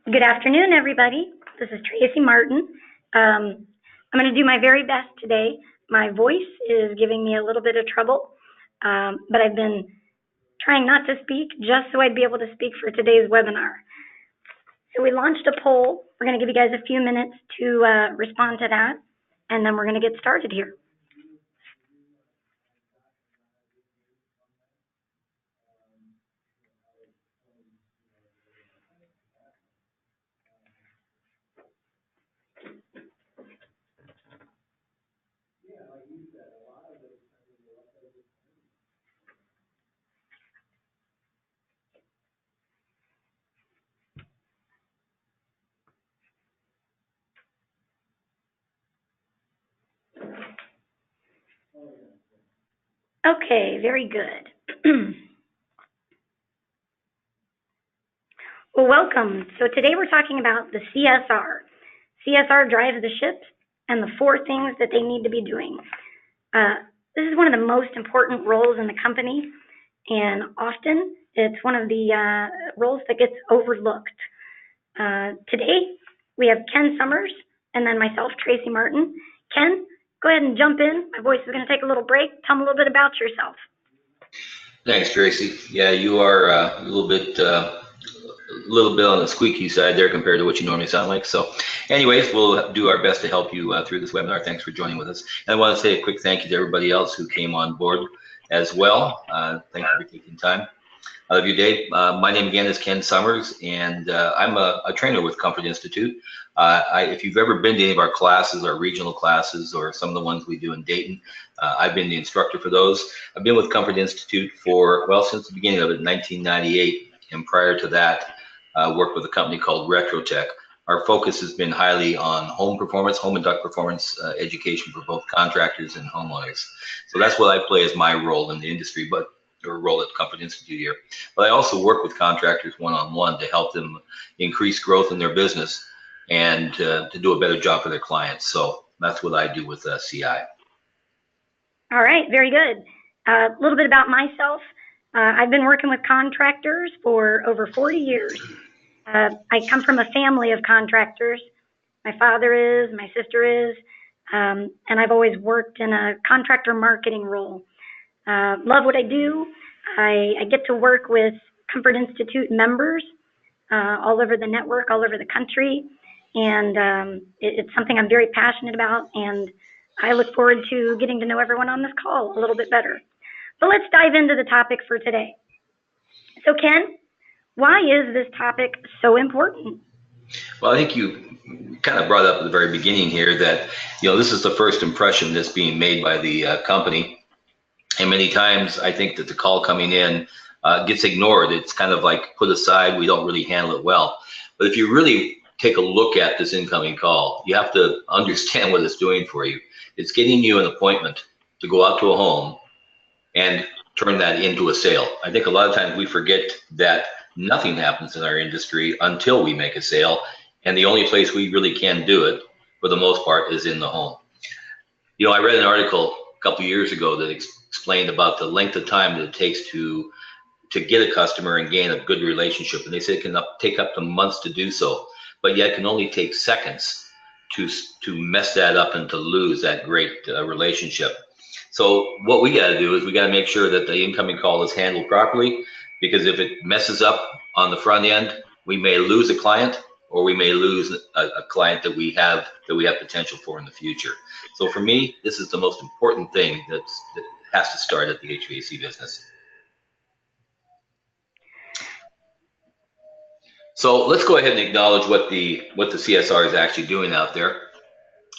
Good afternoon, everybody. This is Tracy Martin. I'm going to do my very best today. My voice is giving me a little bit of trouble, but I've been trying not to speak just so I'd be able to speak for today's webinar. So we launched a poll. We're going to give you guys a few minutes to respond to that, and then we're going to get started here. Okay, very good. Well, welcome. So today we're talking about the CSR. CSR drives the ship and the 4 things that they need to be doing. This is one of the most important roles in the company, and often it's one of the roles that gets overlooked. Today we have Ken Summers and then myself, Tracy Martin. Ken, go ahead and jump in. My voice is going to take a little break. Tell me a little bit about yourself. Thanks, Tracy. Yeah, you are a little bit on the squeaky side there compared to what you normally sound like. So anyways, we'll do our best to help you through this webinar. Thanks for joining with us. And I want to say a quick thank you to everybody else who came on board as well. Thank you for taking time out of your day. My name again is Ken Summers, and I'm a trainer with Comfort Institute. If you've ever been to any of our classes, our regional classes, or some of the ones we do in Dayton, I've been the instructor for those. I've been with Comfort Institute for, well, since the beginning of it, 1998, and prior to that, worked with a company called RetroTech. Our focus has been highly on home performance, home and duct performance education for both contractors and homeowners. So that's what I play as my role in the industry, or role at Comfort Institute here. But I also work with contractors one-on-one to help them increase growth in their business and to do a better job for their clients. So that's what I do with CI. All right, very good. A little bit about myself. I've been working with contractors for over 40 years. I come from a family of contractors. My father is, my sister is, and I've always worked in a contractor marketing role. Love what I do. I get to work with Comfort Institute members all over the network, all over the country, and it's something I'm very passionate about, and I look forward to getting to know everyone on this call a little bit better. But let's dive into the topic for today. So Ken, why is this topic so important? Well, I think you kind of brought up at the very beginning here that, this is the first impression that's being made by the company. And many times I think that the call coming in gets ignored. It's kind of like put aside. We don't really handle it well. But if you really take a look at this incoming call, you have to understand what it's doing for you. It's getting you an appointment to go out to a home and turn that into a sale. I think a lot of times we forget that nothing happens in our industry until we make a sale. And the only place we really can do it, for the most part, is in the home. I read an article a couple of years ago that explained about the length of time that it takes to get a customer and gain a good relationship. And they say it can take up to months to do so, but yet it can only take seconds to mess that up and to lose that great relationship. So what we got to do is we got to make sure that the incoming call is handled properly, because if it messes up on the front end, we may lose a client, or we may lose a client that we have potential for in the future. So for me, this is the most important thing that has to start at the HVAC business. So let's go ahead and acknowledge what the CSR is actually doing out there.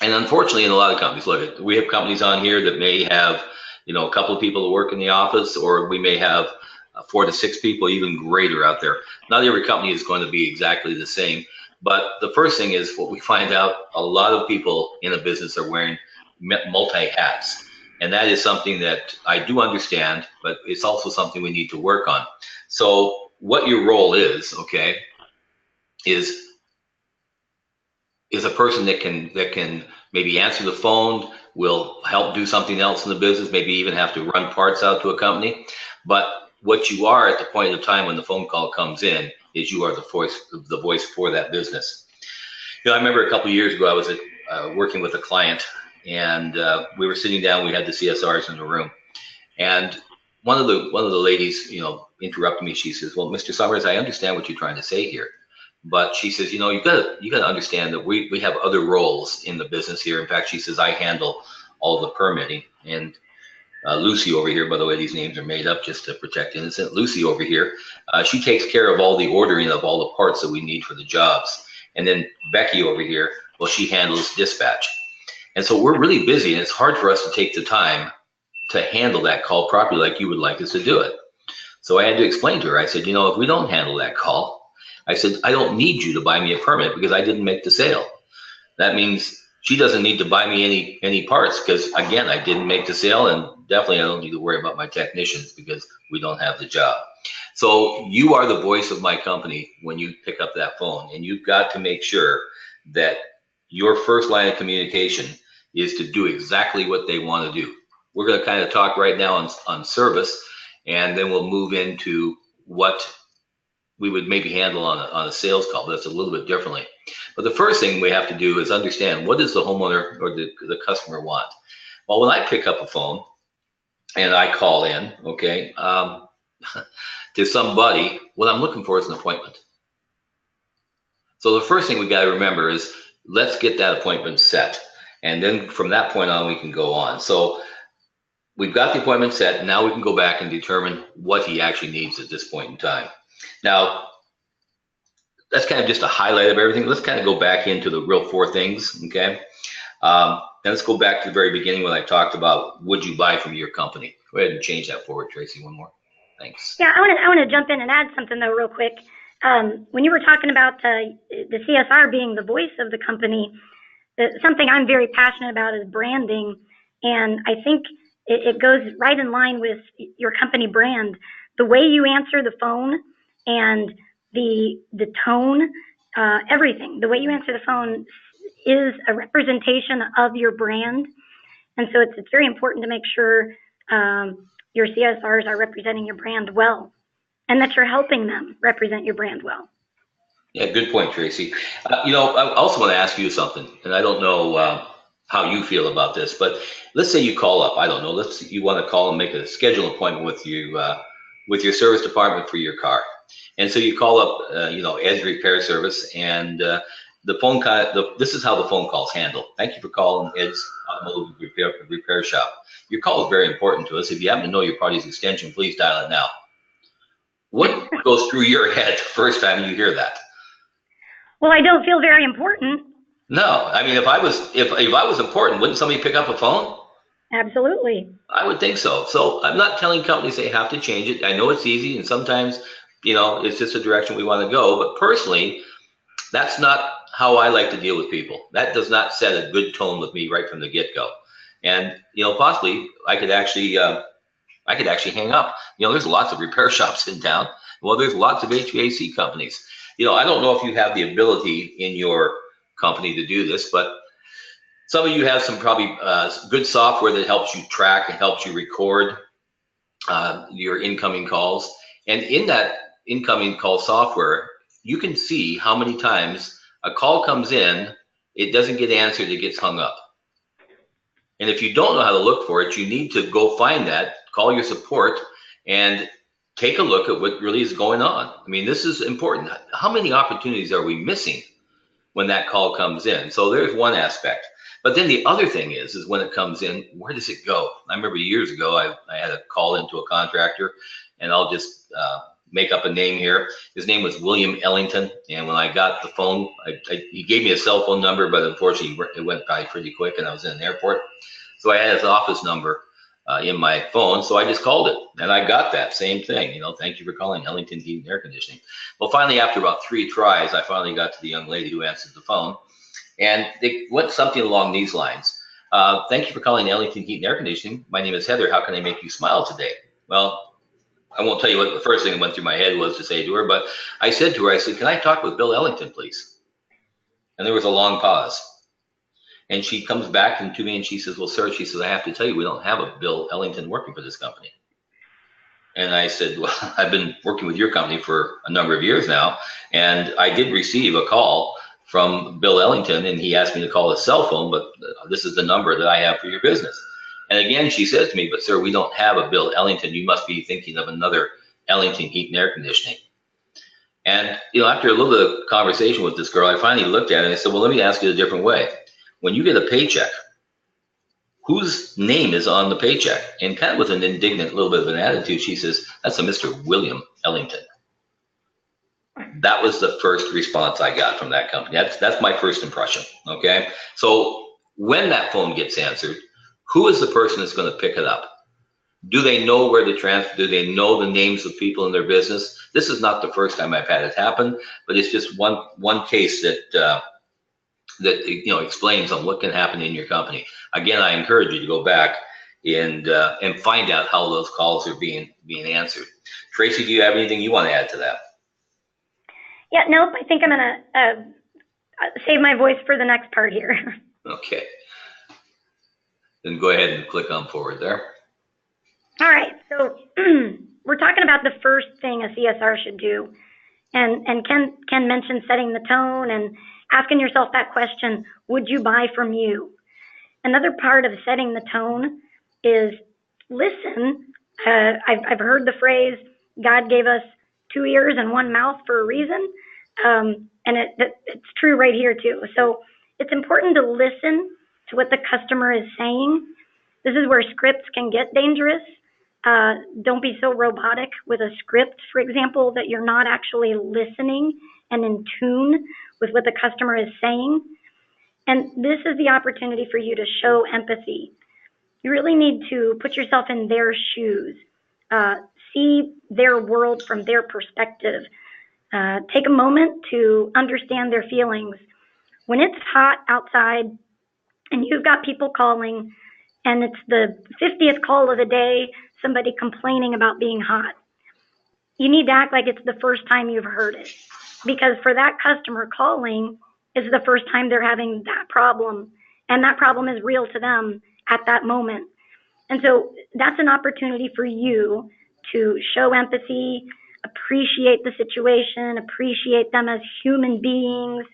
And unfortunately, in a lot of companies, look, we have companies on here that may have, a couple of people that work in the office, or we may have 4 to 6 people, even greater out there. Not every company is going to be exactly the same. But the first thing is, what we find out, a lot of people in a business are wearing multi-hats. And that is something that I do understand, but it's also something we need to work on. So what your role is, okay, is a person that can maybe answer the phone, will help do something else in the business, maybe even have to run parts out to a company. But what you are at the point of time when the phone call comes in is you are the voice for that business. I remember a couple of years ago, I was working with a client, and we were sitting down. We had the CSRs in the room, and one of the ladies, interrupted me. She says, "Well, Mr. Summers, I understand what you're trying to say here, but," she says, "you got to understand that we have other roles in the business here. In fact," she says, "I handle all the permitting, and Lucy over here, by the way, these names are made up just to protect innocent. Lucy over here, she takes care of all the ordering of all the parts that we need for the jobs. And then Becky over here, well, she handles dispatch. And so we're really busy, and it's hard for us to take the time to handle that call properly like you would like us to do it." So I had to explain to her. I said, if we don't handle that call, I said, I don't need you to buy me a permit because I didn't make the sale. That means she doesn't need to buy me any parts because, again, I didn't make the sale, and definitely I don't need to worry about my technicians because we don't have the job. So you are the voice of my company when you pick up that phone, and you've got to make sure that your first line of communication is to do exactly what they want to do. We're going to kind of talk right now on service, and then we'll move into what we would maybe handle on a sales call. That's a little bit differently. But the first thing we have to do is understand, what does the homeowner or the customer want? Well, when I pick up a phone and I call in, okay, to somebody, what I'm looking for is an appointment. So the first thing we got to remember is, let's get that appointment set. And then from that point on, we can go on. So we've got the appointment set. Now we can go back and determine what he actually needs at this point in time. Now, that's kind of just a highlight of everything. Let's kind of go back into the real four things, okay? And let's go back to the very beginning when I talked about, would you buy from your company? Go ahead and change that forward, Tracy, one more. Thanks. Yeah, I want to jump in and add something, though, real quick. When you were talking about the CSR being the voice of the company, something I'm very passionate about is branding. And I think it goes right in line with your company brand. The way you answer the phone and the tone, everything, the way you answer the phone is a representation of your brand. And so it's very important to make sure your CSRs are representing your brand well, and that you're helping them represent your brand well. Yeah, good point, Tracy. I also want to ask you something, and I don't know how you feel about this, but let's say you call up. I don't know. You want to call and make a schedule appointment with your service department for your car, and so you call up, Ed's Repair Service, and the phone this is how the phone call's handled. "Thank you for calling Ed's Automotive Repair Shop. Your call is very important to us. If you happen to know your party's extension, please dial it now." What goes through your head the first time you hear that? Well, I don't feel very important. No, I mean, if I was important, wouldn't somebody pick up a phone? Absolutely. I would think so. So I'm not telling companies they have to change it. I know it's easy, and sometimes, it's just a direction we want to go. But personally, that's not how I like to deal with people. That does not set a good tone with me right from the get-go. And possibly I could actually hang up. There's lots of repair shops in town. Well, there's lots of HVAC companies. I don't know if you have the ability in your company to do this, but some of you have some probably good software that helps you track and helps you record your incoming calls. And in that incoming call software, you can see how many times a call comes in, it doesn't get answered, it gets hung up. And if you don't know how to look for it, you need to go find that, call your support, and take a look at what really is going on. I mean, this is important. How many opportunities are we missing when that call comes in? So there's one aspect. But then the other thing is when it comes in, where does it go? I remember years ago, I had a call into a contractor, and I'll just make up a name here. His name was William Ellington. And when I got the phone, he gave me a cell phone number, but unfortunately it went by pretty quick and I was in an airport. So I had his office number in my phone. So I just called it, and I got that same thing. "Thank you for calling Ellington Heating and Air Conditioning." Well, finally, after about 3 tries, I finally got to the young lady who answered the phone, and they went something along these lines. "Thank you for calling Ellington Heating and Air Conditioning. My name is Heather. How can I make you smile today?" Well, I won't tell you what the first thing that went through my head was to say to her, but I said to her, "Can I talk with Bill Ellington, please?" And there was a long pause. And she comes back to me and she says, "Well, sir," she says, "I have to tell you, we don't have a Bill Ellington working for this company." And I said, well, I've been working with your company for a number of years now, and I did receive a call from Bill Ellington, and he asked me to call his cell phone, but this is the number that I have for your business. And again, she says to me, but sir, we don't have a Bill Ellington. You must be thinking of another Ellington Heat and Air Conditioning. And after a little bit of conversation with this girl, I finally looked at it and I said, well, let me ask you a different way. When you get a paycheck, whose name is on the paycheck? And kind of with an indignant little bit of an attitude, she says, that's a Mr. William Ellington. That was the first response I got from that company. That's my first impression, okay? So when that phone gets answered, who is the person that's going to pick it up? Do they know where to transfer? Do they know the names of people in their business? This is not the first time I've had it happen, but it's just one case that explains on what can happen in your company. Again, I encourage you to go back and find out how those calls are being answered. Tracy, do you have anything you want to add to that? Yeah, nope. I think I'm gonna save my voice for the next part here. Okay. Then go ahead and click on forward there. All right. So we're talking about the first thing a CSR should do, and Ken mentioned setting the tone and asking yourself that question: would you buy from you? Another part of setting the tone is listen. I've heard the phrase, God gave us 2 ears and 1 mouth for a reason. And it's true right here too. So it's important to listen to what the customer is saying. This is where scripts can get dangerous. Don't be so robotic with a script, for example, that you're not actually listening and in tune with what the customer is saying. And this is the opportunity for you to show empathy. You really need to put yourself in their shoes, see their world from their perspective. Take a moment to understand their feelings. When it's hot outside and you've got people calling and it's the 50th call of the day, somebody complaining about being hot, you need to act like it's the first time you've heard it. Because for that customer, calling is the first time they're having that problem, and that problem is real to them at that moment. And so that's an opportunity for you to show empathy, appreciate the situation, appreciate them as human beings.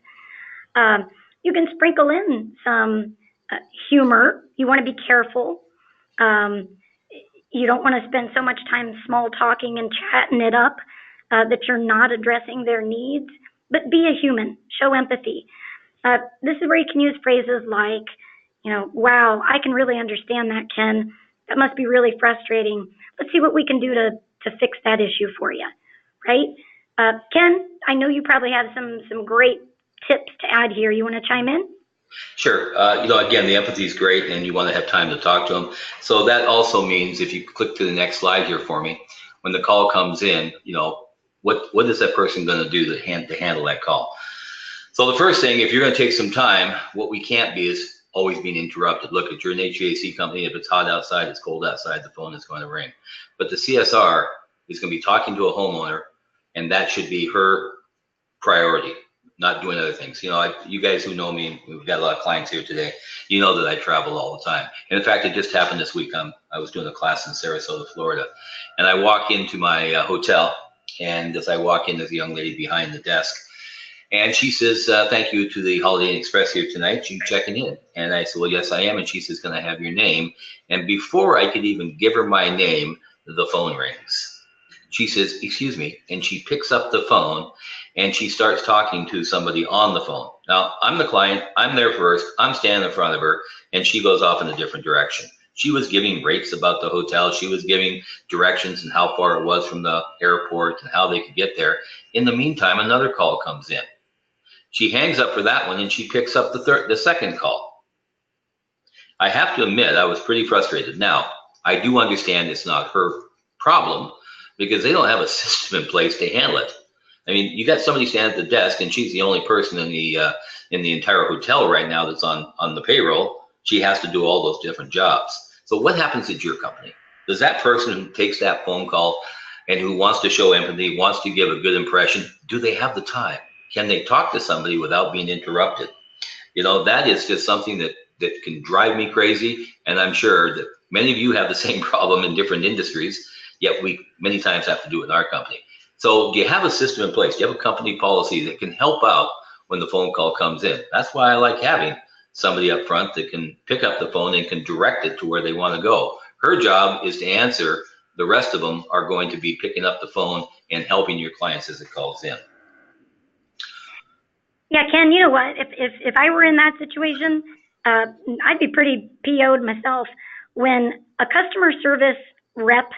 You can sprinkle in some humor. You want to be careful. You don't want to spend so much time small talking and chatting it up that you're not addressing their needs. But be a human. Show empathy. This is where you can use phrases like, wow, I can really understand that, Ken. That must be really frustrating. Let's see what we can do to fix that issue for you, right? Ken, I know you probably have some great tips to add here. You want to chime in? Sure. Again, the empathy is great, and you want to have time to talk to them. So that also means, if you click to the next slide here for me, when the call comes in, what is that person going to do to handle that call? So the first thing, if you're going to take some time, what we can't be is always being interrupted. Look, if you're an HVAC company, if it's hot outside, it's cold outside, the phone is going to ring. But the CSR is going to be talking to a homeowner, and that should be her priority, not doing other things. You guys who know me, we've got a lot of clients here today, you know that I travel all the time. And in fact, it just happened this week. I was doing a class in Sarasota, Florida, and I walk into my hotel, and as I walk in, there's a young lady behind the desk. And she says, thank you to the Holiday Inn Express here tonight. You checking in? And I said, well, yes, I am. And she says, can I have your name? And before I could even give her my name, the phone rings. She says, excuse me. And she picks up the phone and she starts talking to somebody on the phone. Now, I'm the client. I'm there first. I'm standing in front of her. And she goes off in a different direction. She was giving rates about the hotel. She was giving directions and how far it was from the airport and how they could get there. In the meantime, another call comes in. She hangs up for that one and she picks up the second call. I have to admit, I was pretty frustrated. Now, I do understand it's not her problem because they don't have a system in place to handle it. I mean, you got somebody standing at the desk and she's the only person in the entire hotel right now that's on the payroll. She has to do all those different jobs. So what happens at your company? Does that person who takes that phone call and who wants to show empathy, wants to give a good impression, do they have the time? Can they talk to somebody without being interrupted? That is just something that can drive me crazy. And I'm sure that many of you have the same problem in different industries. yet we many times have to do it in our company. So do you have a system in place? Do you have a company policy that can help out when the phone call comes in? That's why I like having somebody up front that can pick up the phone and can direct it to where they want to go. Her job is to answer. The rest of them are going to be picking up the phone and helping your clients as it calls in. Yeah, Ken, you know what? If I were in that situation, I'd be pretty PO'd myself. When a customer service rep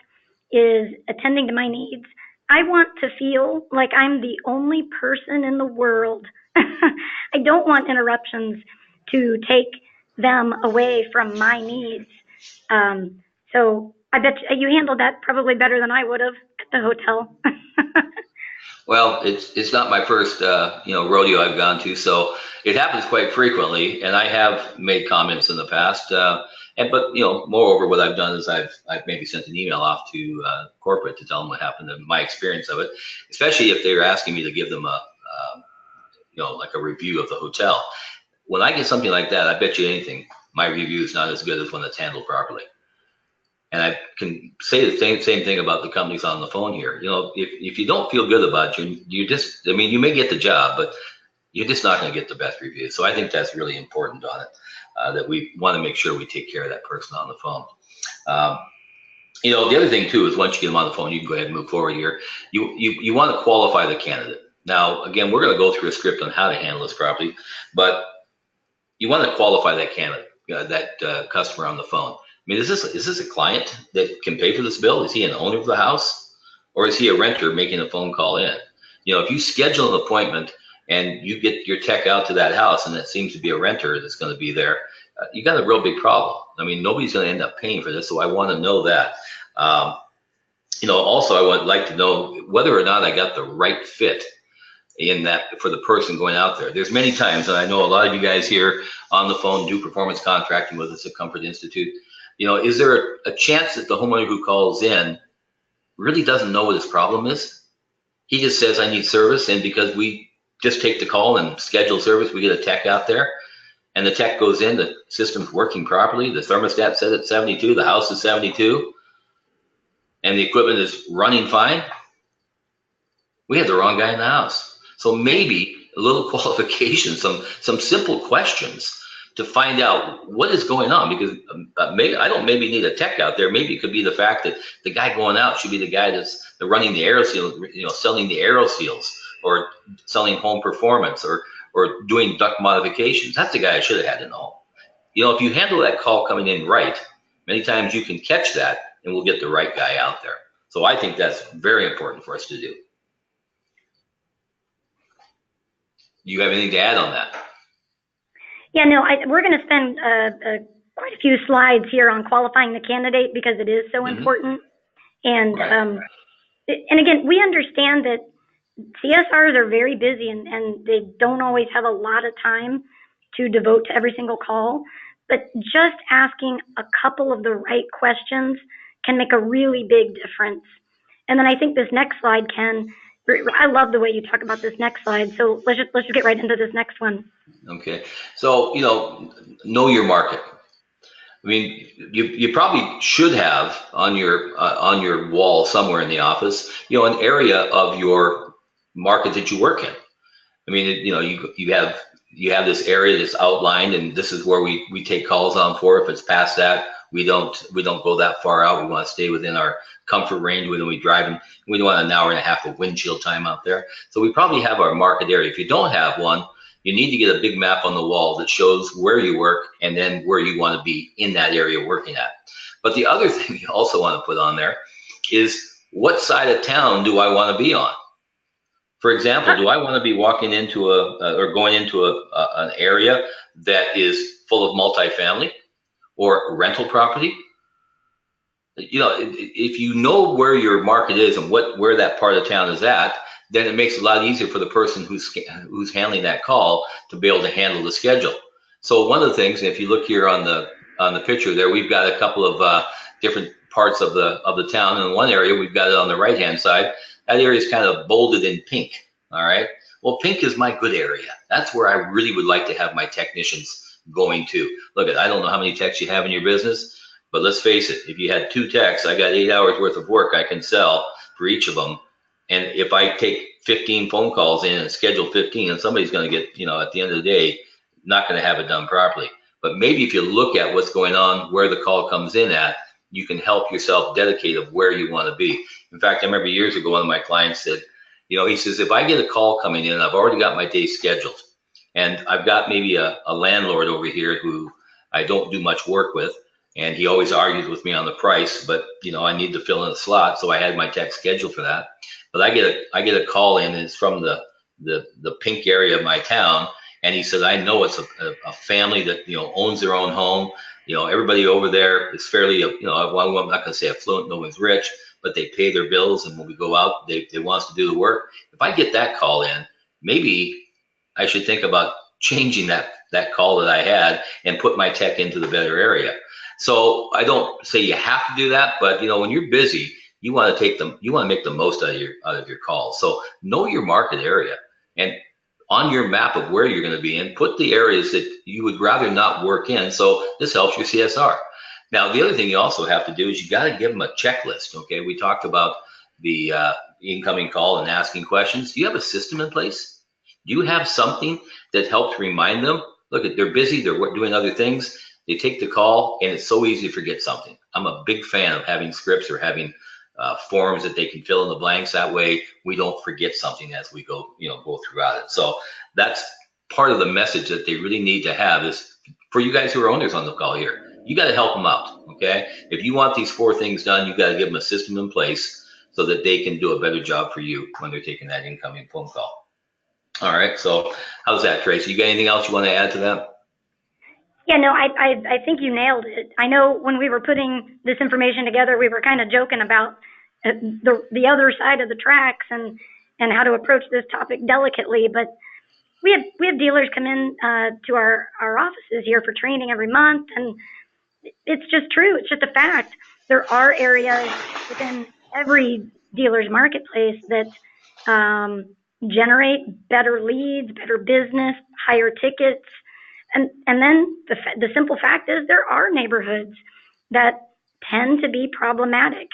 is attending to my needs, I want to feel like I'm the only person in the world. I don't want interruptions to take them away from my needs. So I bet you handled that probably better than I would have at the hotel. Well, it's not my first rodeo I've gone to, so it happens quite frequently, and I have made comments in the past. But moreover, what I've done is I've maybe sent an email off to corporate to tell them what happened and my experience of it, especially if they're asking me to give them a like a review of the hotel. When I get something like that, I bet you anything, my review is not as good as when it's handled properly. And I can say the same thing about the companies on the phone here. If you don't feel good about you just, you may get the job, but you're just not going to get the best reviews. So I think that's really important on it, that we want to make sure we take care of that person on the phone. The other thing too is once you get them on the phone, you can go ahead and move forward here. You want to qualify the candidate. Now, again, we're going to go through a script on how to handle this properly, but you want to qualify that candidate, that customer on the phone. Is this a client that can pay for this bill? Is he an owner of the house, or is he a renter making a phone call in? If you schedule an appointment and you get your tech out to that house and it seems to be a renter that's going to be there, you got a real big problem. Nobody's going to end up paying for this, so I want to know that. Also, I would like to know whether or not I got the right fit in that for the person going out there. There's many times, and I know a lot of you guys here on the phone do performance contracting with us at Comfort Institute. Is there a chance that the homeowner who calls in really doesn't know what his problem is? He just says, I need service, and because we just take the call and schedule service, we get a tech out there, and the tech goes in, the system's working properly, the thermostat set at 72, the house is 72, and the equipment is running fine. We had the wrong guy in the house. So maybe a little qualification, some simple questions to find out what is going on, because maybe I don't maybe need a tech out there. Maybe it could be the fact that the guy going out should be the guy that's running the aero seal, selling the aero seals or selling home performance or doing duct modifications. That's the guy I should have had to know. If you handle that call coming in right, many times you can catch that and we'll get the right guy out there. So I think that's very important for us to do. Do you have anything to add on that? Yeah, no, we're going to spend quite a few slides here on qualifying the candidate because it is so important. And right. And again, we understand that CSRs are very busy and they don't always have a lot of time to devote to every single call. But just asking a couple of the right questions can make a really big difference. And then I think this next slide, Ken, I love the way you talk about this next slide. So let's just get right into this next one. Okay. So, know your market. You probably should have on your wall somewhere in the office, an area of your market that you work in. You have this area that's outlined, and this is where we take calls on for. If it's past that, we don't go that far out. We want to stay within our comfort range when we drive, and we don't want an hour and a half of windshield time out there. So we probably have our market area. If you don't have one, you need to get a big map on the wall that shows where you work and then where you want to be in that area working at. But the other thing you also want to put on there is what side of town do I want to be on? For example, do I want to be walking into or going into an area that is full of multifamily or rental property? If you know where your market is and where that part of town is at, then it makes it a lot easier for the person who's handling that call to be able to handle the schedule. So one of the things, if you look here on the picture there, we've got a couple of different parts of the town. In one area, we've got it on the right-hand side. That area is kind of bolded in pink. All right. Well, pink is my good area. That's where I really would like to have my technicians going to. Look, I don't know how many techs you have in your business, But let's face it, if you had 2 techs, I got 8 hours worth of work I can sell for each of them. And if I take 15 phone calls in and schedule 15, and somebody's going to get, at the end of the day, not going to have it done properly. But maybe if you look at what's going on, where the call comes in at, you can help yourself dedicate of where you want to be. In fact, I remember years ago, one of my clients said, he says, if I get a call coming in, I've already got my day scheduled. And I've got maybe a landlord over here who I don't do much work with. And he always argues with me on the price, but I need to fill in a slot. So I had my tech scheduled for that. But I get a call in, and it's from the pink area of my town. And he said, I know it's a family that, owns their own home. Everybody over there is fairly, I'm not going to say affluent, no one's rich, but they pay their bills. And when we go out, they want us to do the work. If I get that call in, maybe I should think about changing that call that I had and put my tech into the better area. So I don't say you have to do that, but when you're busy, you want to make the most out of your calls. So know your market area, and on your map of where you're going to be in, put the areas that you would rather not work in. So this helps your CSR. Now, the other thing you also have to do is you got to give them a checklist. Okay, we talked about the incoming call and asking questions. Do you have a system in place? Do you have something that helps remind them? Look, they're busy, they're doing other things. They take the call, and it's so easy to forget something. I'm a big fan of having scripts or having forms that they can fill in the blanks. That way, we don't forget something as we go throughout it. So that's part of the message that they really need to have is for you guys who are owners on the call here. You got to help them out, okay? If you want these 4 things done, you got to give them a system in place so that they can do a better job for you when they're taking that incoming phone call. All right, so how's that, Tracy? You got anything else you want to add to that? Yeah, no, I think you nailed it. I know when we were putting this information together, we were kind of joking about the other side of the tracks and how to approach this topic delicately. But we have dealers come in to our offices here for training every month, and it's just true. It's just a fact. There are areas within every dealer's marketplace that generate better leads, better business, higher tickets. And then the simple fact is there are neighborhoods that tend to be problematic.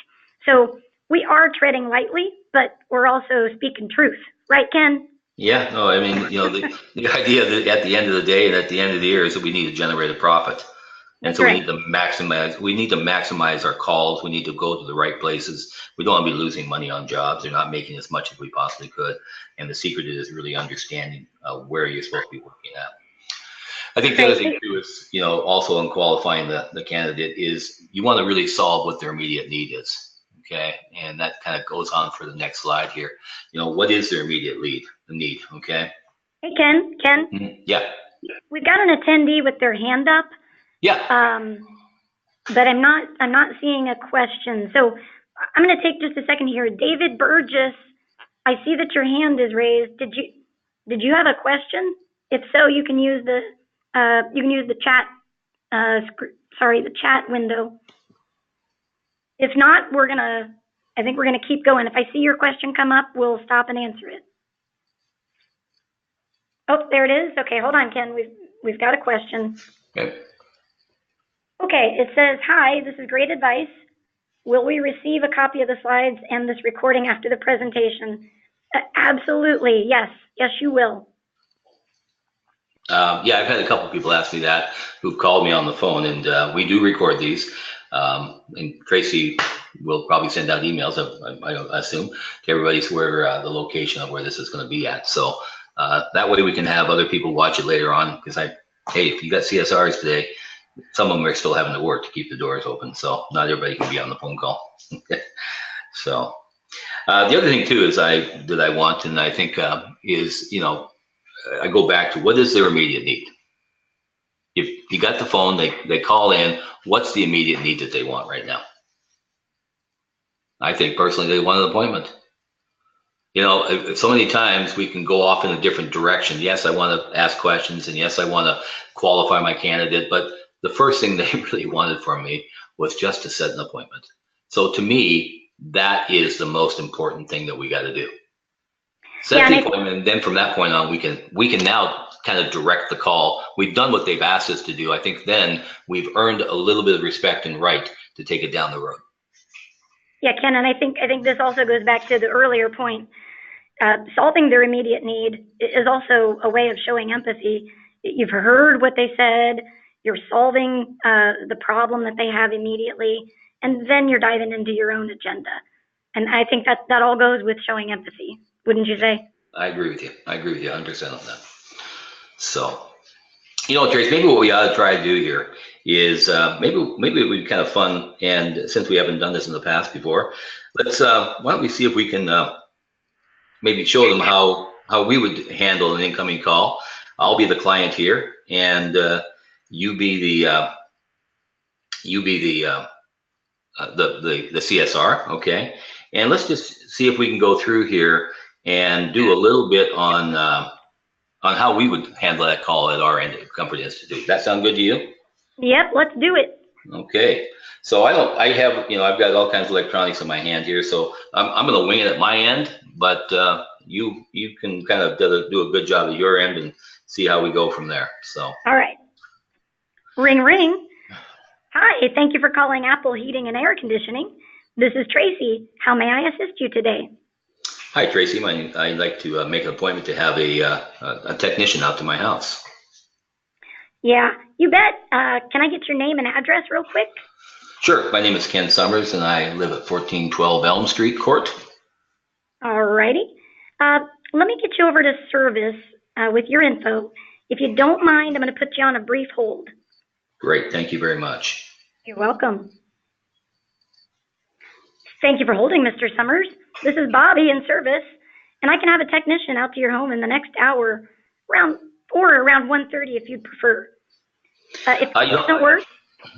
So we are treading lightly, but we're also speaking truth. Right, Ken? Yeah, no, I mean, the idea that at the end of the day and at the end of the year is that we need to generate a profit. And so we need to maximize our calls. We need to go to the right places. We don't want to be losing money on jobs. They're not making as much as we possibly could. And the secret is really understanding where you're supposed to be working at. I think the other thing too is, also in qualifying the candidate is you want to really solve what their immediate need is. Okay. And that kind of goes on for the next slide here. What is their immediate need? Okay. Hey, Ken. Mm-hmm. Yeah. We've got an attendee with their hand up. Yeah. But I'm not seeing a question. So I'm going to take just a second here. David Burgess, I see that your hand is raised. Did you have a question? If so, you can use the chat. The chat window. If not, I think we're gonna keep going. If I see your question come up, we'll stop and answer it. Oh, there it is. Okay, hold on, Ken. We've got a question. Okay. Okay, it says, "Hi, this is great advice. Will we receive a copy of the slides and this recording after the presentation?" Absolutely, yes. Yes, you will. Yeah, I've had a couple of people ask me that who've called me on the phone, and we do record these. And Tracy will probably send out emails, I assume, to everybody where the location of where this is going to be at. So that way we can have other people watch it later on. Because hey, if you got CSRs today, some of them are still having to work to keep the doors open. So not everybody can be on the phone call. So the other thing too is that I want, and I think is I go back to what is their immediate need. If you got the phone, they call in, what's the immediate need that they want right now? I think personally they want an appointment. So many times we can go off in a different direction. Yes, I want to ask questions, and yes, I want to qualify my candidate, but the first thing they really wanted from me was just to set an appointment. So to me, that is the most important thing that we got to do. Set the appointment, and then from that point on, we can now kind of direct the call. We've done what they've asked us to do. I think then we've earned a little bit of respect and right to take it down the road. Yeah, Ken, and I think this also goes back to the earlier point. Solving their immediate need is also a way of showing empathy. You've heard what they said, you're solving the problem that they have immediately, and then you're diving into your own agenda. And I think that all goes with showing empathy, wouldn't you say? I agree with you. I agree with you 100% on that. So, Trace, maybe what we ought to try to do here is maybe it would be kind of fun, and since we haven't done this in the past before, let's why don't we see if we can maybe show them how we would handle an incoming call. I'll be the client here, and you be the CSR, okay? And let's just see if we can go through here and do a little bit on how we would handle that call at our end at Comfort Institute. That sound good to you? Yep, let's do it. Okay. So I've got all kinds of electronics in my hand here, so I'm going to wing it at my end, but you can kind of do a good job at your end and see how we go from there. So. All right. Ring, ring. Hi, thank you for calling Apple Heating and Air Conditioning. This is Tracy. How may I assist you today? Hi, Tracy. I'd like to make an appointment to have a technician out to my house. Yeah, you bet. Can I get your name and address real quick? Sure. My name is Ken Summers, and I live at 1412 Elm Street Court. All righty. Let me get you over to service with your info. If you don't mind, I'm going to put you on a brief hold. Great. Thank you very much. You're welcome. Thank you for holding, Mr. Summers. This is Bobby in service, and I can have a technician out to your home in the next hour, around 1:30 if you'd prefer. If it doesn't work,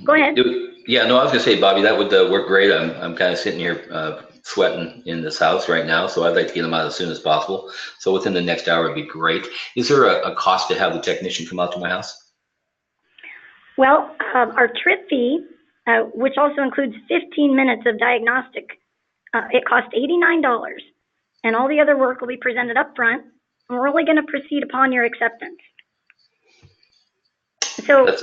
go ahead. Yeah, no, I was going to say, Bobby, that would work great. I'm kind of sitting here sweating in this house right now, so I'd like to get them out as soon as possible. So within the next hour would be great. Is there a cost to have the technician come out to my house? Well, our trip fee, which also includes 15 minutes of diagnostic, it costs $89, and all the other work will be presented up front, and we're only going to proceed upon your acceptance. So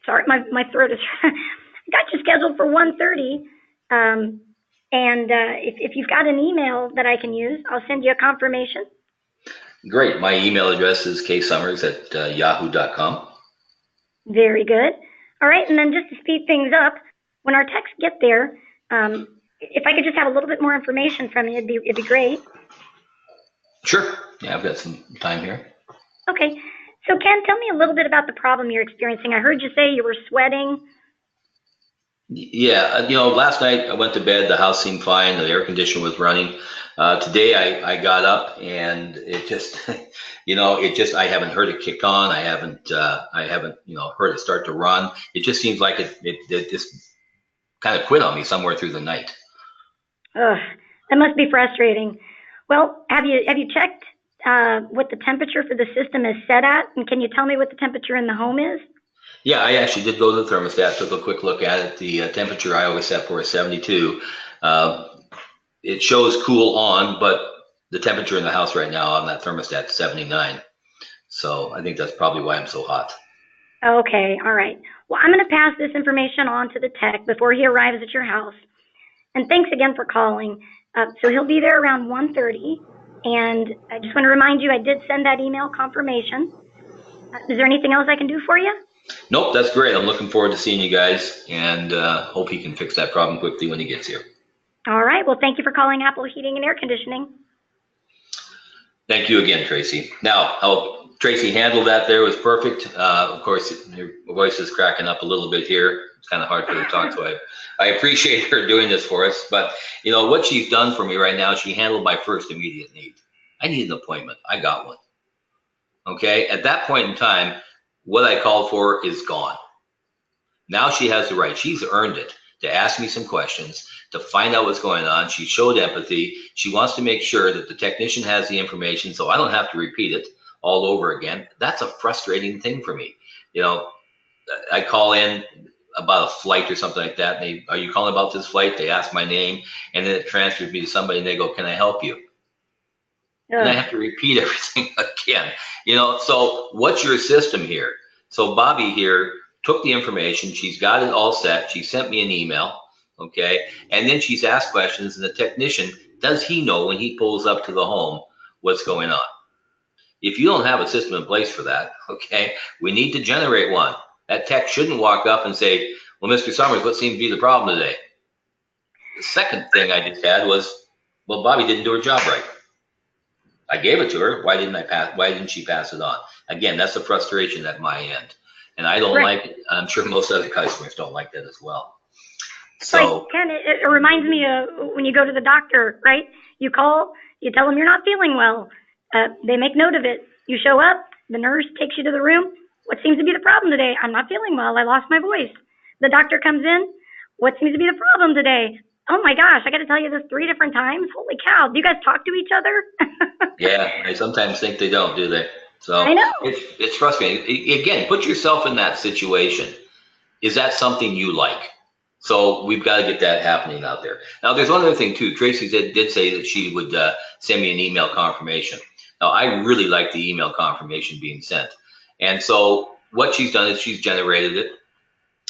sorry, my throat is, I got you scheduled for 1:30, and if you've got an email that I can use, I'll send you a confirmation. Great. My email address is ksummers@yahoo.com. Very good. All right, and then just to speed things up, when our techs get there, if I could just have a little bit more information from you, it'd be great. Sure. Yeah, I've got some time here. Okay. So Ken, tell me a little bit about the problem you're experiencing. I heard you say you were sweating. Yeah, last night I went to bed, the house seemed fine, the air conditioner was running. Today I got up and it just, I haven't heard it kick on. I haven't heard it start to run. It just seems like it just kind of quit on me somewhere through the night. Ugh, that must be frustrating. Well, have you checked what the temperature for the system is set at? And can you tell me what the temperature in the home is? Yeah, I actually did go to the thermostat, took a quick look at it. The temperature I always set for is 72. It shows cool on, but the temperature in the house right now on that thermostat is 79. So I think that's probably why I'm so hot. Okay, all right. Well, I'm going to pass this information on to the tech before he arrives at your house. And thanks again for calling. So he'll be there around 1:30. And I just want to remind you, I did send that email confirmation. Is there anything else I can do for you? Nope, that's great. I'm looking forward to seeing you guys, and hope he can fix that problem quickly when he gets here. All right. Well, thank you for calling Apple Heating and Air Conditioning. Thank you again, Tracy. Now, how Tracy handled that there was perfect. Of course, your voice is cracking up a little bit here. It's kind of hard for her to talk, so I appreciate her doing this for us. But, what she's done for me right now, she handled my first immediate need. I need an appointment. I got one. Okay? At that point in time, what I called for is gone. Now she has the right. She's earned it to ask me some questions, to find out what's going on. She showed empathy. She wants to make sure that the technician has the information so I don't have to repeat it all over again. That's a frustrating thing for me. I call in about a flight or something like that. And are you calling about this flight? They ask my name, and then it transfers me to somebody and they go, can I help you? and I Ugh. have to repeat everything again. So what's your system here? So Bobby here took the information. She's got it all set. She sent me an email, okay? And then she's asked questions, and the technician, does he know when he pulls up to the home what's going on? If you don't have a system in place for that, okay, we need to generate one. That tech shouldn't walk up and say, well, Mr. Summers, what seems to be the problem today? The second thing I just had was, well, Bobby didn't do her job right. I gave it to her. Why didn't she pass it on? Again, that's a frustration at my end. And I don't Right. like it. I'm sure most other customers don't like that as well. It's like, So, Ken, it reminds me of when you go to the doctor, right? You call, you tell them you're not feeling well. They make note of it. You show up, the nurse takes you to the room. What seems to be the problem today? I'm not feeling well. I lost my voice. The doctor comes in. What seems to be the problem today? Oh my gosh, I got to tell you this 3 different times. Holy cow. Do you guys talk to each other? yeah, I sometimes think they don't, do they? I So know. it's frustrating. Again, put yourself in that situation. Is that something you like? So we've got to get that happening out there. Now, there's one other thing too. Tracy did say that she would send me an email confirmation. Now, I really like the email confirmation being sent. And so what she's done is she's generated it.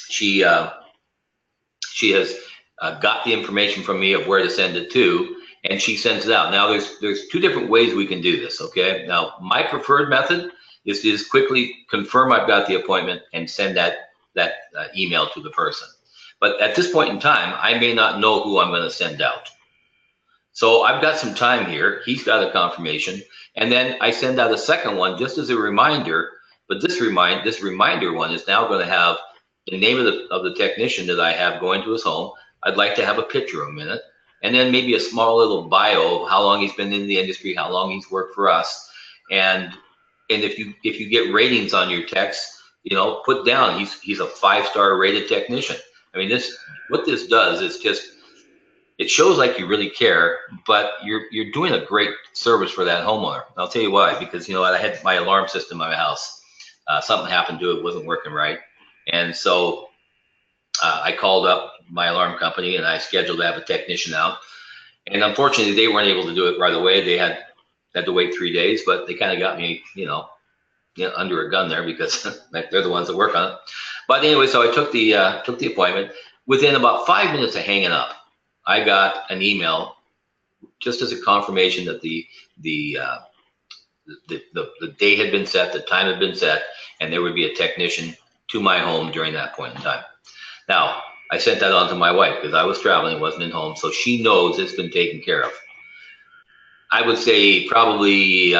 She has got the information from me of where to send it to, and she sends it out. Now, there's 2 different ways we can do this, okay? Now, my preferred method is to just quickly confirm I've got the appointment and send that email to the person. But at this point in time, I may not know who I'm going to send out. So I've got some time here. He's got a confirmation, and then I send out a second one just as a reminder. But this reminder one is now going to have the name of the technician that I have going to his home. I'd like to have a picture of him in it, and then maybe a small little bio of how long he's been in the industry, how long he's worked for us, and if you get ratings on your text, put down he's a 5-star rated technician. I mean, what this does is just, it shows like you really care, but you're doing a great service for that homeowner. And I'll tell you why, because I had my alarm system in my house. Something happened to it, wasn't working right. And so I called up my alarm company and I scheduled to have a technician out. And unfortunately, they weren't able to do it right away. They had to wait 3 days, but they kind of got me, under a gun there because they're the ones that work on it. But anyway, so I took the appointment. Within about 5 minutes of hanging up, I got an email just as a confirmation that the date had been set, the time had been set, and there would be a technician to my home during that point in time. Now, I sent that on to my wife because I was traveling, wasn't in home, so she knows it's been taken care of. I would say probably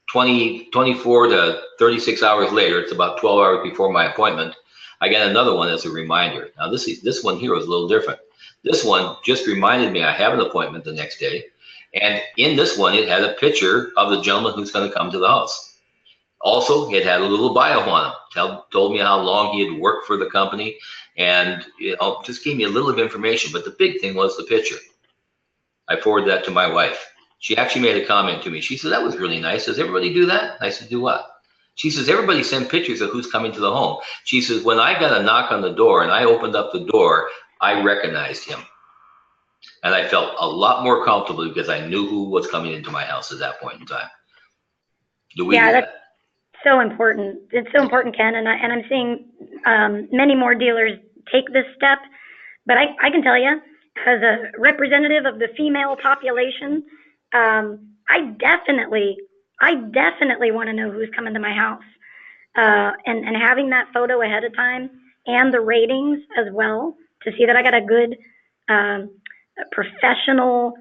24 to 36 hours later, it's about 12 hours before my appointment, I got another one as a reminder. Now, this one here was a little different. This one just reminded me I have an appointment the next day. And in this one, it had a picture of the gentleman who's going to come to the house. Also, it had a little bio on him, told me how long he had worked for the company, and just gave me a little of information. But the big thing was the picture. I forwarded that to my wife. She actually made a comment to me. She said, that was really nice. Does everybody do that? I said, do what? She says, everybody send pictures of who's coming to the home. She says, when I got a knock on the door and I opened up the door, I recognized him. And I felt a lot more comfortable because I knew who was coming into my house at that point in time. Do we do That's that? so important. It's so important, Ken, and I'm seeing many more dealers take this step. But I can tell you, as a representative of the female population, I definitely want to know who's coming to my house. And having that photo ahead of time and the ratings as well to see that I got a good professional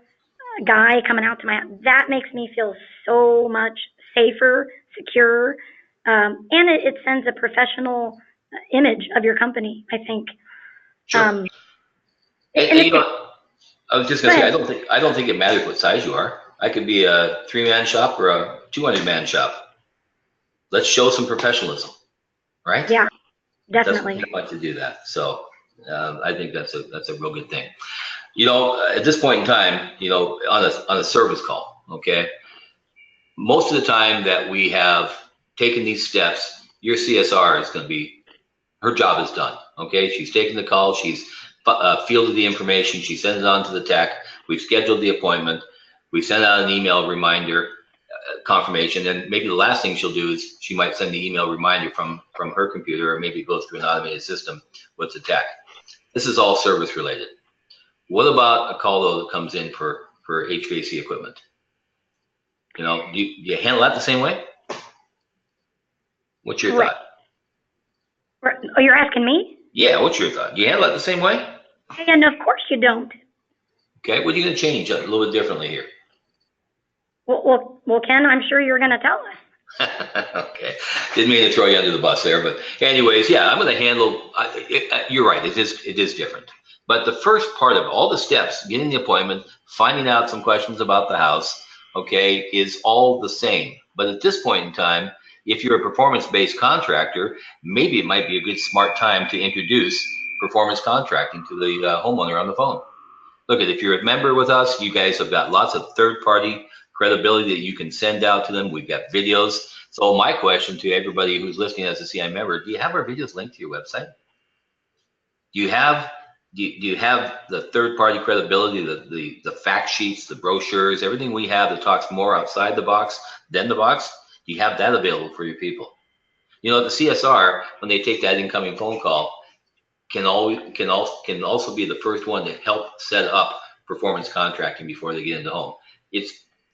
guy coming out to my house, that makes me feel so much safer, secure, and it sends a professional image of your company, I think. Sure. And I was just gonna say, I don't think it matters what size you are. I could be a 3-man shop or a 200-man shop. Let's show some professionalism, right? Yeah, definitely. I'd like to do that. So I think that's a real good thing. At this point in time, on a service call, okay, most of the time that we have taken these steps, your CSR is going to be, her job is done. Okay, she's taken the call, she's fielded the information, she sends it on to the tech, we've scheduled the appointment, We send out an email reminder confirmation, and maybe the last thing she'll do is she might send the email reminder from her computer, or maybe go through an automated system with the tech. This is all service related. What about a call though that comes in for HVAC equipment? Do you handle that the same way? What's your thought? Oh, you're asking me? Yeah, what's your thought? Do you handle that the same way? And of course you don't. Okay, what are you going to change a little bit differently here? Well, Ken, I'm sure you're going to tell us. Okay, didn't mean to throw you under the bus there, but anyways, yeah, I'm going to handle. You're right. It is different. But the first part of all the steps, getting the appointment, finding out some questions about the house, okay, is all the same. But at this point in time, if you're a performance-based contractor, maybe it might be a good smart time to introduce performance contracting to the homeowner on the phone. Look, if you're a member with us, you guys have got lots of third-party credibility that you can send out to them. We've got videos. So my question to everybody who's listening as a CI member, do you have our videos linked to your website? Do you have the third-party credibility, the fact sheets, the brochures, everything we have that talks more outside the box than the box? Do you have that available for your people? The CSR, when they take that incoming phone call, can also be the first one to help set up performance contracting before they get into home.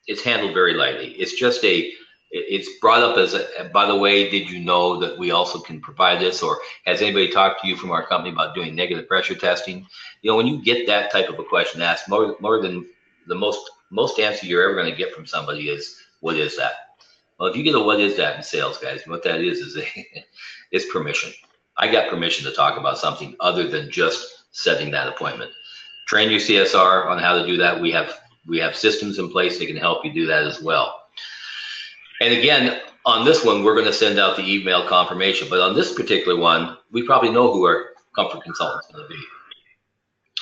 It's handled very lightly. It's brought up as by the way, did you know that we also can provide this? Or has anybody talked to you from our company about doing negative pressure testing? When you get that type of a question asked, more than the most answer you're ever going to get from somebody is, what is that? Well, if you get a what is that in sales, guys, what that is it's permission. I got permission to talk about something other than just setting that appointment. Train your CSR on how to do that. We have systems in place that can help you do that as well. And again, on this one, we're going to send out the email confirmation. But on this particular one, we probably know who our comfort consultant is going to be.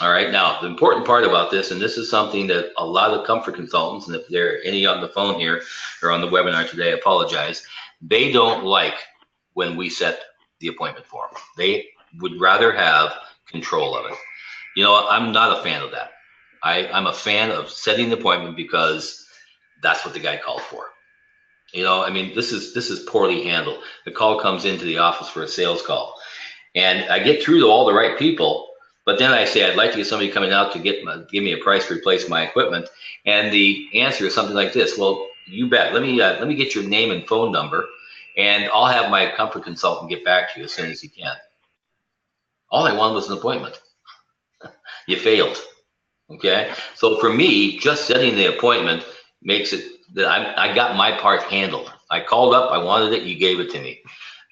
All right. Now, the important part about this, and this is something that a lot of comfort consultants, and if there are any on the phone here or on the webinar today, I apologize, they don't like when we set the appointment for them. They would rather have control of it. I'm not a fan of that. I'm a fan of setting the appointment because that's what the guy called for. This is poorly handled. The call comes into the office for a sales call, and I get through to all the right people, but then I say, I'd like to get somebody coming out to give me a price to replace my equipment. And the answer is something like this. Well, you bet. Let me get your name and phone number, and I'll have my comfort consultant get back to you as soon as he can. All I wanted was an appointment. You failed. Okay. So for me, just setting the appointment makes it that I got my part handled. I called up, I wanted it, you gave it to me.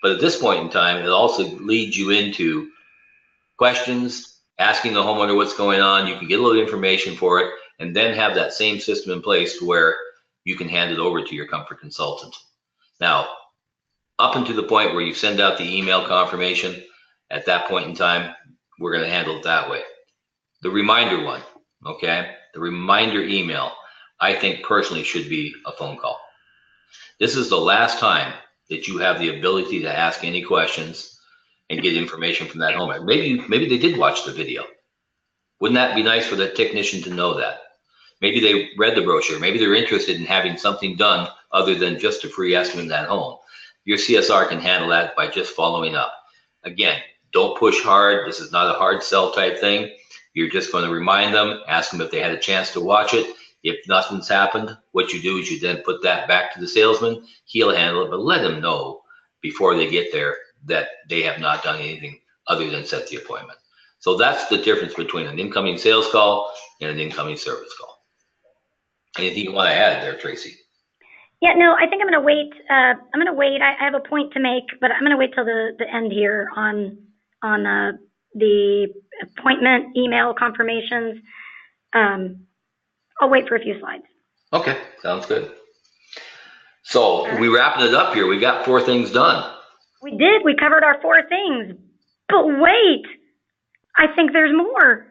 But at this point in time, it also leads you into questions, asking the homeowner what's going on. You can get a little information for it, and then have that same system in place to where you can hand it over to your comfort consultant. Now, up until the point where you send out the email confirmation, at that point in time, we're going to handle it that way. The reminder one, okay? The reminder email, I think personally should be a phone call. This is the last time that you have the ability to ask any questions and get information from that homeowner. Maybe they did watch the video. Wouldn't that be nice for the technician to know that? Maybe they read the brochure. Maybe they're interested in having something done other than just a free estimate in that home. Your CSR can handle that by just following up. Again, don't push hard. This is not a hard sell type thing. You're just going to remind them, ask them if they had a chance to watch it. If nothing's happened, what you do is you then put that back to the salesman. He'll handle it, but let him know before they get there that they have not done anything other than set the appointment. So that's the difference between an incoming sales call and an incoming service call. Anything you want to add there, Tracy? Yeah, no, I think I'm going to wait. I have a point to make, but I'm going to wait till the end here on the appointment email confirmations. I'll wait for a few slides. Okay, sounds good. So we wrapping it up here. We got 4 things done. We did. We covered our 4 things. But wait, I think there's more.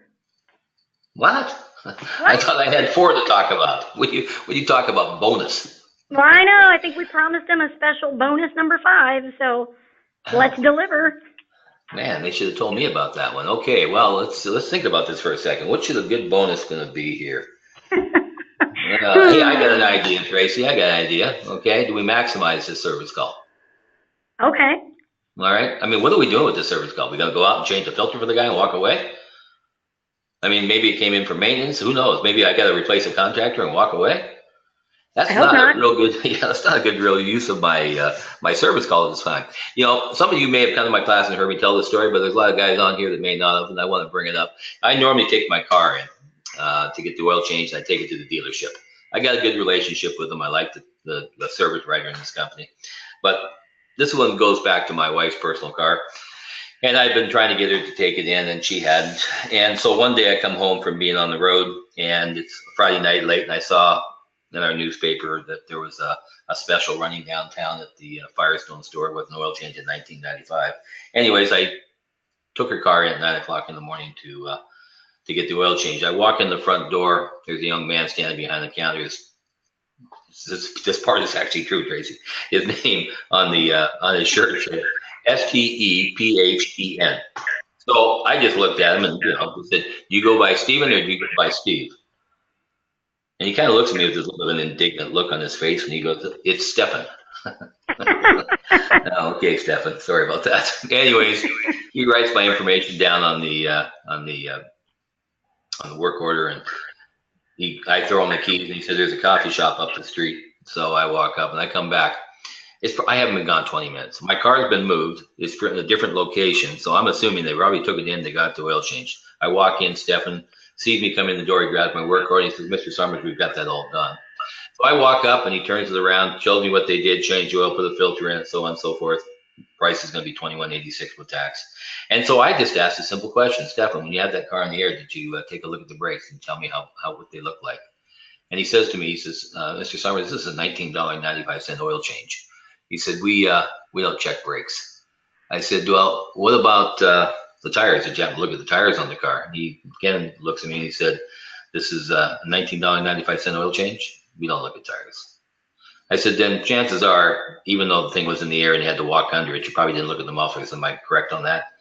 What? I thought I had 4 to talk about. When you talk about bonus. Well, I know. I think we promised them a special bonus number 5. So let's deliver. Man, they should have told me about that one. Okay, well, let's think about this for a second. What should a good bonus going to be here? Hey, I got an idea, Tracy. I got an idea. Okay, do we maximize this service call? Okay. All right. I mean, what are we doing with this service call? We got to go out and change the filter for the guy and walk away? I mean, maybe it came in for maintenance. Who knows? Maybe I got to replace a contractor and walk away. I That's hope not not. a real good. Yeah, that's not a good real use of my service call at this time. Some of you may have come to my class and heard me tell this story, but there's a lot of guys on here that may not have, and I want to bring it up. I normally take my car in to get the oil changed, and I take it to the dealership. I got a good relationship with them. I like the service writer in this company, but this one goes back to my wife's personal car. And I've been trying to get her to take it in, and she hadn't. And so one day I come home from being on the road, and it's Friday night late, and I saw in our newspaper that there was a special running downtown at the Firestone store with an oil change in 1995. Anyways, I took her car in at 9 o'clock in the morning to get the oil change. I walk in the front door. There's a young man standing behind the counter. This part is actually true, Tracy. His name on his shirt said Stephen. So I just looked at him and said, "Do you go by Stephen or do you go by Steve?" And he kind of looks at me with this little bit of an indignant look on his face, and he goes, "It's Stefan." Oh, okay, Stefan. Sorry about that. Anyways, he writes my information down on the work order, and I throw him the keys, and he said, "There's a coffee shop up the street." So I walk up, and I come back. I haven't been gone 20 minutes. My car's been moved. It's in a different location, so I'm assuming they probably took it in. They got the oil change. I walk in. Stefan sees me come in the door. He grabs my work order. He says, "Mr. Summers, we've got that all done." So I walk up, and he turns it around, shows me what they did, change the oil, put the filter in it, so on and so forth. Price is going to be $21.86 with tax. And so I just asked a simple question, "Stefan, when you had that car in the air, did you take a look at the brakes and tell me what they look like?" And he says to me, he says, "Mr. Summers, this is a $19.95 oil change." He said, we don't check brakes." I said, "Well, what about the tires? Did you have to look at the tires on the car?" He again looks at me and he said, "This is a $19.95 oil change. We don't look at tires." I said, "Then chances are, even though the thing was in the air and you had to walk under it, you probably didn't look at the mufflers. Am I correct on that?"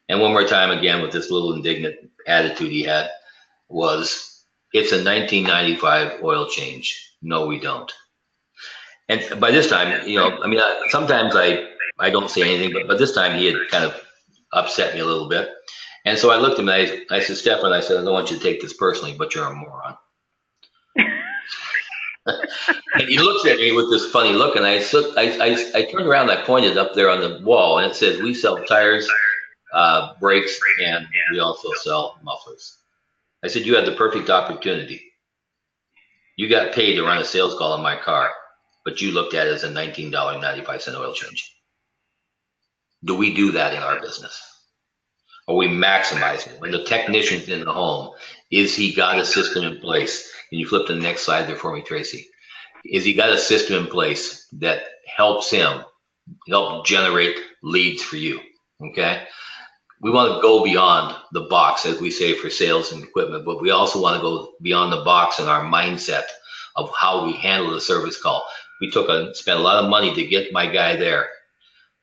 And one more time, again, with this little indignant attitude he had, was, "It's a 1995 oil change. No, we don't." And by this time, I mean, sometimes I don't say anything, but this time he had kind of upset me a little bit. And so I looked at him and I said, "Stefan," I said, "I don't want you to take this personally, but you're a moron." And he looks at me with this funny look, and I turned around, and I pointed up there on the wall, and it says, "We sell tires, brakes, and we also sell mufflers." I said, "You had the perfect opportunity. You got paid to run a sales call on my car, but you looked at it as a $19.95 oil change. Do we do that in our business? Are we maximizing it? When the technician's in the home, is he got a system in place?" Can you flip to the next slide there for me, Tracy? Is he got a system in place that helps him help generate leads for you? Okay. We want to go beyond the box, as we say, for sales and equipment, but we also want to go beyond the box in our mindset of how we handle the service call. We spent a lot of money to get my guy there.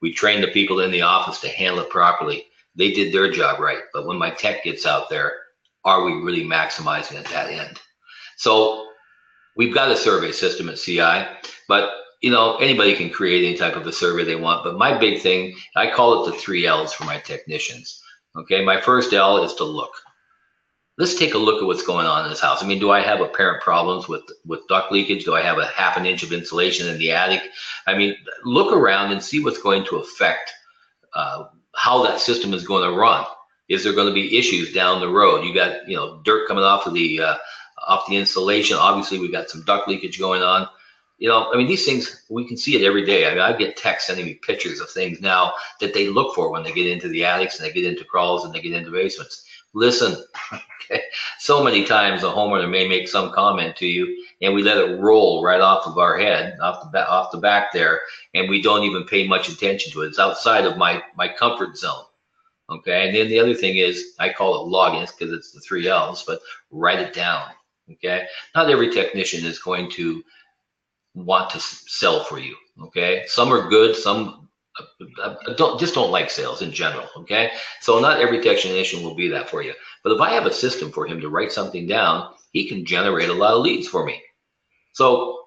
We trained the people in the office to handle it properly. They did their job right. But when my tech gets out there, are we really maximizing at that end? So we've got a survey system at CI, but anybody can create any type of a survey they want. But my big thing, I call it the 3 L's for my technicians. Okay, my first L is to look. Let's take a look at what's going on in this house. I mean, do I have apparent problems with duct leakage? Do I have a half an inch of insulation in the attic? I mean, look around and see what's going to affect how that system is going to run. Is there going to be issues down the road? You got dirt coming off of the insulation. Obviously, we've got some duct leakage going on. I mean, these things, we can see it every day. I mean, I get texts sending me pictures of things now that they look for when they get into the attics and they get into crawls and they get into basements. Listen, okay, so many times a homeowner may make some comment to you and we let it roll right off of our head, off the back there, and we don't even pay much attention to it. It's outside of my comfort zone. Okay, and then the other thing is, I call it logging because it's the 3 L's, but write it down. Okay, not every technician is going to want to sell for you. Okay, some are good, some don't like sales in general. Okay, so not every technician will be that for you. But if I have a system for him to write something down, he can generate a lot of leads for me. So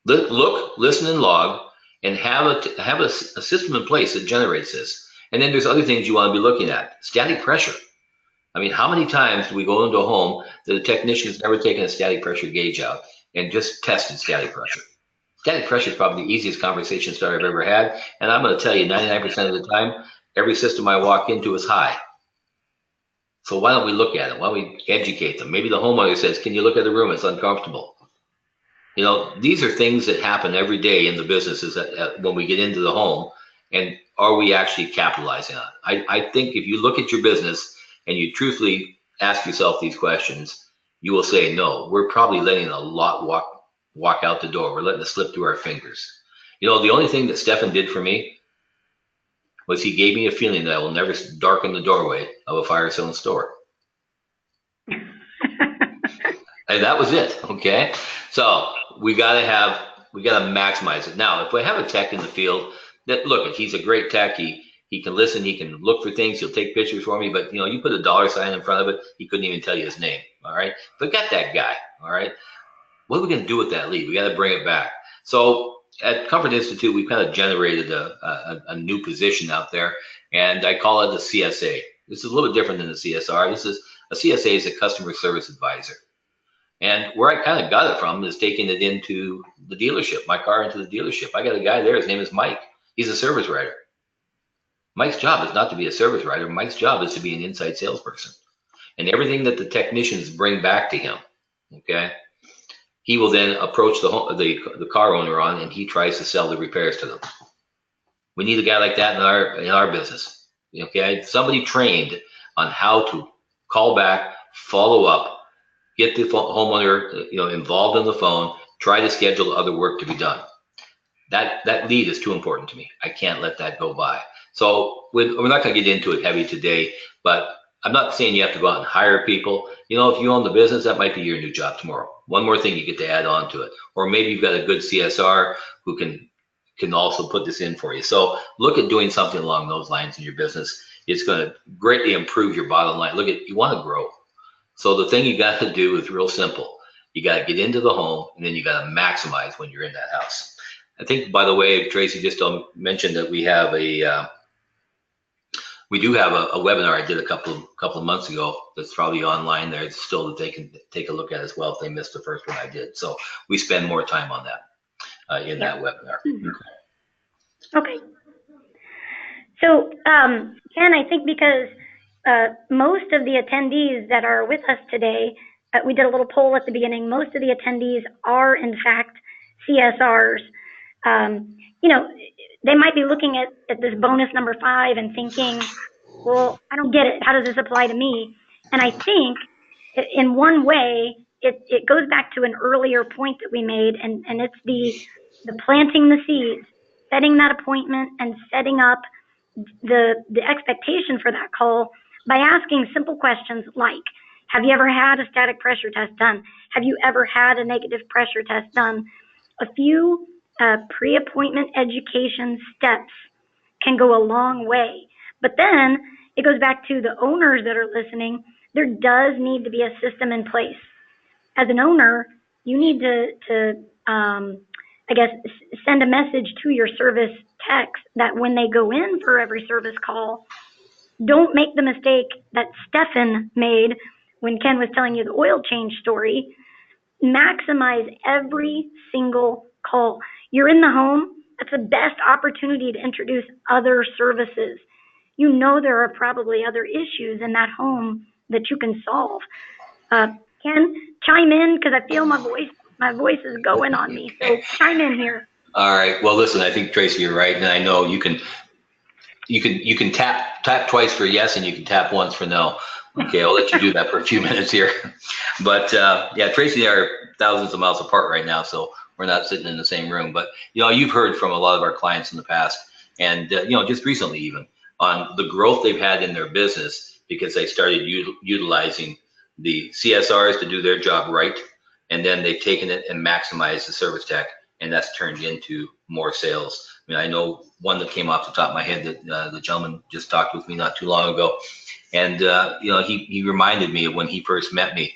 look, listen, and log, and have a system in place that generates this. And then there's other things you want to be looking at. Static pressure. I mean, how many times do we go into a home that a technician has never taken a static pressure gauge out and just tested static pressure? Static pressure is probably the easiest conversation starter I've ever had. And I'm going to tell you, 99% of the time, every system I walk into is high. So why don't we look at it? Why don't we educate them? Maybe the homeowner says, can you look at the room? It's uncomfortable. You know, these are things that happen every day in the businesses when we get into the home. And are we actually capitalizing on it? I think if you look at your business and you truthfully ask yourself these questions, you will say, no, we're probably letting a lot walk out the door. We're letting it slip through our fingers. You know, the only thing that Stefan did for me was he gave me a feeling that I will never darken the doorway of a fire sale store. And that was it. Okay. So we got to maximize it. Now, if we have a tech in the field that, look, he's a great tech. He can listen. He can look for things. He'll take pictures for me. But, you know, you put a dollar sign in front of it, he couldn't even tell you his name. All right. But got that guy. All right. What are we going to do with that lead? We got to bring it back. So at Comfort Institute, we kind of generated a new position out there, and I call it the CSA. This is a little bit different than the CSR. This is a CSA is a customer service advisor. And where I kind of got it from is taking it into the dealership, my car into the dealership. I got a guy there. His name is Mike. He's a service writer. Mike's job is not to be a service writer. Mike's job is to be an inside salesperson. And everything that the technicians bring back to him, okay, he will then approach the car owner on, and he tries to sell the repairs to them. We need a guy like that in our business. Okay, somebody trained on how to call back, follow up, get the homeowner, involved in the phone, try to schedule other work to be done. That lead is too important to me. I can't let that go by. So we're not going to get into it heavy today, but I'm not saying you have to go out and hire people. You know, if you own the business, that might be your new job tomorrow. One more thing you get to add on to it. Or maybe you've got a good CSR who can also put this in for you. So look at doing something along those lines in your business. It's going to greatly improve your bottom line. You want to grow. So the thing you got to do is real simple. You got to get into the home, and then you got to maximize when you're in that house. I think, by the way, Tracy just mentioned that we have we do have a webinar I did a couple of months ago that's probably online there still that they can take a look at as well if they missed the first one I did. So we spend more time on that in that webinar. Okay. So Ken, I think because most of the attendees that are with us today, we did a little poll at the beginning, most of the attendees are in fact CSRs. They might be looking at this bonus number 5 and thinking, well, I don't get it. How does this apply to me? And I think in one way, it goes back to an earlier point that we made, and it's the planting the seeds, setting that appointment and setting up the expectation for that call by asking simple questions like, have you ever had a static pressure test done? Have you ever had a negative pressure test done? A few pre-appointment education steps can go a long way. But then it goes back to the owners that are listening. There does need to be a system in place. As an owner, you need to send a message to your service techs that when they go in for every service call, don't make the mistake that Stefan made when Ken was telling you the oil change story. Maximize every single call. You're in the home. That's the best opportunity to introduce other services. You know there are probably other issues in that home that you can solve. Ken, chime in because I feel my voice is going on me. So chime in here. All right. Well, listen, I think Tracy, you're right, and I know you can tap twice for yes, and you can tap once for no. Okay, I'll let you do that for a few minutes here. But yeah, Tracy and I are thousands of miles apart right now, so we're not sitting in the same room. But you've heard from a lot of our clients in the past, and just recently even on the growth they've had in their business because they started utilizing the CSRs to do their job right, and then they've taken it and maximized the service tech, and that's turned into more sales. I mean, I know one that came off the top of my head that the gentleman just talked with me not too long ago, and he reminded me of when he first met me.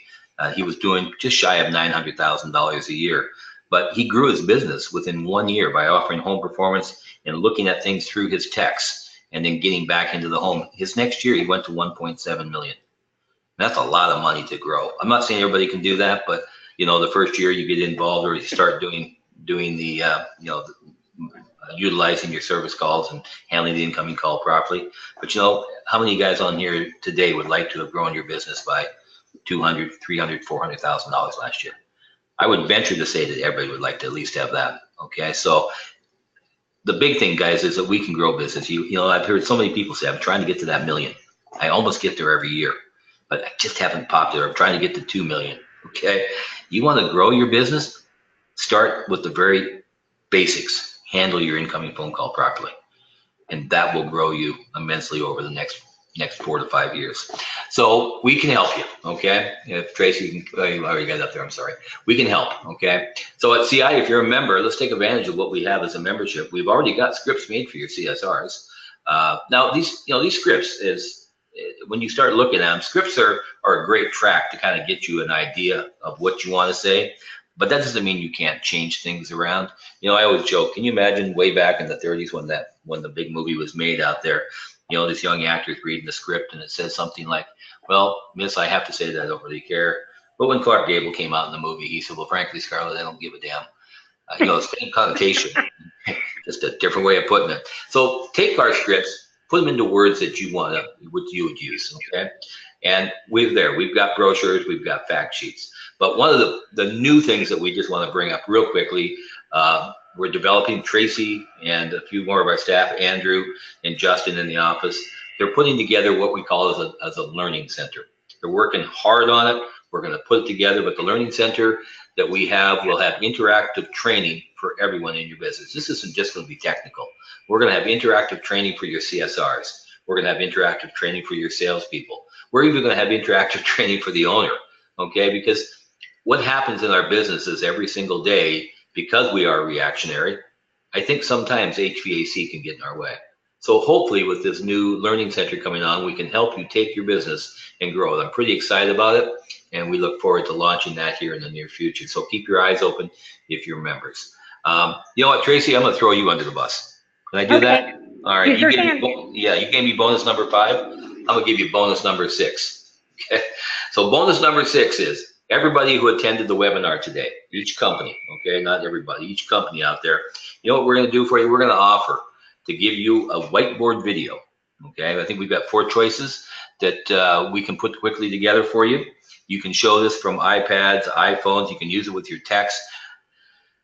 He was doing just shy of $900,000 a year, but he grew his business within 1 year by offering home performance and looking at things through his techs and then getting back into the home. His next year, he went to 1.7 million. That's a lot of money to grow. I'm not saying everybody can do that, but the first year you get involved or you start doing the utilizing your service calls and handling the incoming call properly. But how many guys on here today would like to have grown your business by $200,000, $300,000, $400,000 last year? I would venture to say that everybody would like to at least have that. Okay, so the big thing, guys, is that we can grow business. I've heard so many people say, I'm trying to get to that million. I almost get there every year, but I just haven't popped there. I'm trying to get to 2 million. Okay, you want to grow your business? Start with the very basics. Handle your incoming phone call properly, and that will grow you immensely over the next 4 to 5 years. So we can help you, okay? If Tracy, you already got it up there, I'm sorry. We can help, okay? So at CI, if you're a member, let's take advantage of what we have as a membership. We've already got scripts made for your CSRs. Now these scripts when you start looking at them, scripts are a great track to kind of get you an idea of what you want to say. But that doesn't mean you can't change things around. I always joke, can you imagine way back in the 30s when the big movie was made out there, this young actor's reading the script and it says something like, well, miss, I have to say that I don't really care. But when Clark Gable came out in the movie, he said, well, frankly, Scarlett, I don't give a damn. Same connotation, just a different way of putting it. So take our scripts, put them into words that you would use, okay? And we've got brochures, we've got fact sheets. But one of the new things that we just want to bring up real quickly, we're developing, Tracy and a few more of our staff, Andrew and Justin in the office, they're putting together what we call as a learning center. They're working hard on it. We're going to put it together, but the learning center that we have will have interactive training for everyone in your business. This isn't just going to be technical. We're going to have interactive training for your CSRs. We're going to have interactive training for your salespeople. We're even going to have interactive training for the owner, okay? Because what happens in our business is every single day, because we are reactionary, I think sometimes HVAC can get in our way. So hopefully with this new learning center coming on, we can help you take your business and grow it. I'm pretty excited about it, and we look forward to launching that here in the near future. So keep your eyes open if you're members. You know what, Tracy, I'm going to throw you under the bus. Can I do that? All right. You gave me bonus number 5. I'm going to give you bonus number 6. Okay. So bonus number 6 is everybody who attended the webinar today, each company, okay, not everybody, each company out there, you know what we're going to do for you? We're going to offer to give you a whiteboard video, okay? I think we've got 4 choices that we can put quickly together for you. You can show this from iPads, iPhones. You can use it with your text.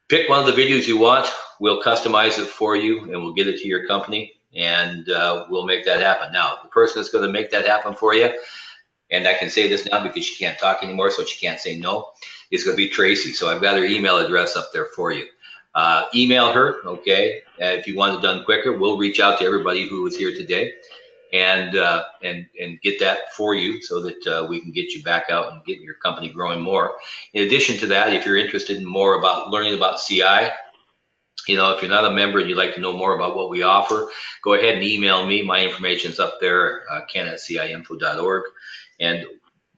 Pick one of the videos you want. We'll customize it for you, and we'll get it to your company, and we'll make that happen. Now, the person that's going to make that happen for you, and I can say this now because she can't talk anymore, so she can't say no, is going to be Tracy. So I've got her email address up there for you. Email her, okay? If you want it done quicker, we'll reach out to everybody who was here today and get that for you so that we can get you back out and get your company growing more. In addition to that, if you're interested in more about learning about CI, if you're not a member and you'd like to know more about what we offer, go ahead and email me. My information's up there, ken@ciinfo.org. And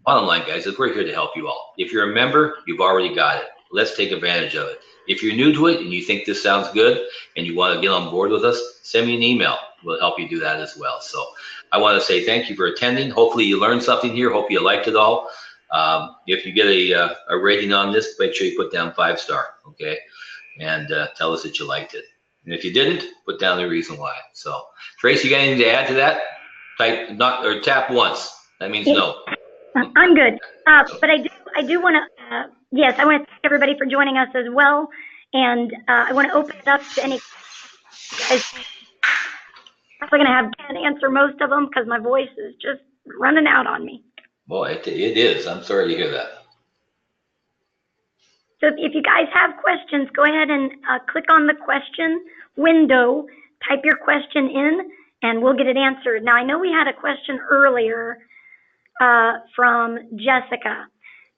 bottom line, guys, is we're here to help you all. If you're a member, you've already got it. Let's take advantage of it. If you're new to it and you think this sounds good and you want to get on board with us, send me an email. We'll help you do that as well. So I want to say thank you for attending. Hopefully you learned something here. Hope you liked it all. If you get a rating on this, make sure you put down 5-star, okay? And tell us that you liked it. And if you didn't, put down the reason why. So Tracy, you got anything to add to that? Tap once. That means no. I'm good. But I do want to, yes, I want to thank everybody for joining us as well. And I want to open it up to any guys. I'm probably going to have Ken answer most of them because my voice is just running out on me. Boy, it is. I'm sorry to hear that. So if you guys have questions, go ahead and click on the question window, type your question in, and we'll get it answered. Now, I know we had a question earlier from Jessica,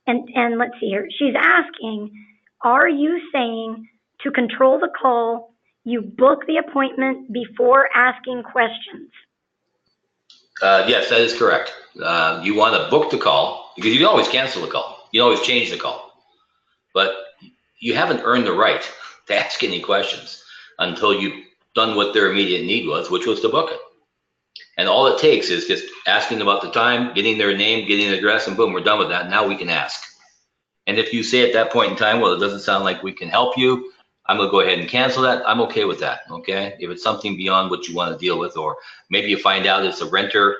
and let's see here. She's asking, are you saying to control the call, you book the appointment before asking questions? Yes, that is correct. You want to book the call because you can always cancel the call. You can always change the call. But you haven't earned the right to ask any questions until you've done what their immediate need was, which was to book it. And all it takes is just asking about the time, getting their name, getting the address, and boom, we're done with that. Now we can ask. And if you say at that point in time, well, it doesn't sound like we can help you, I'm going to go ahead and cancel that. I'm okay with that. Okay. If it's something beyond what you want to deal with, or maybe you find out it's a renter,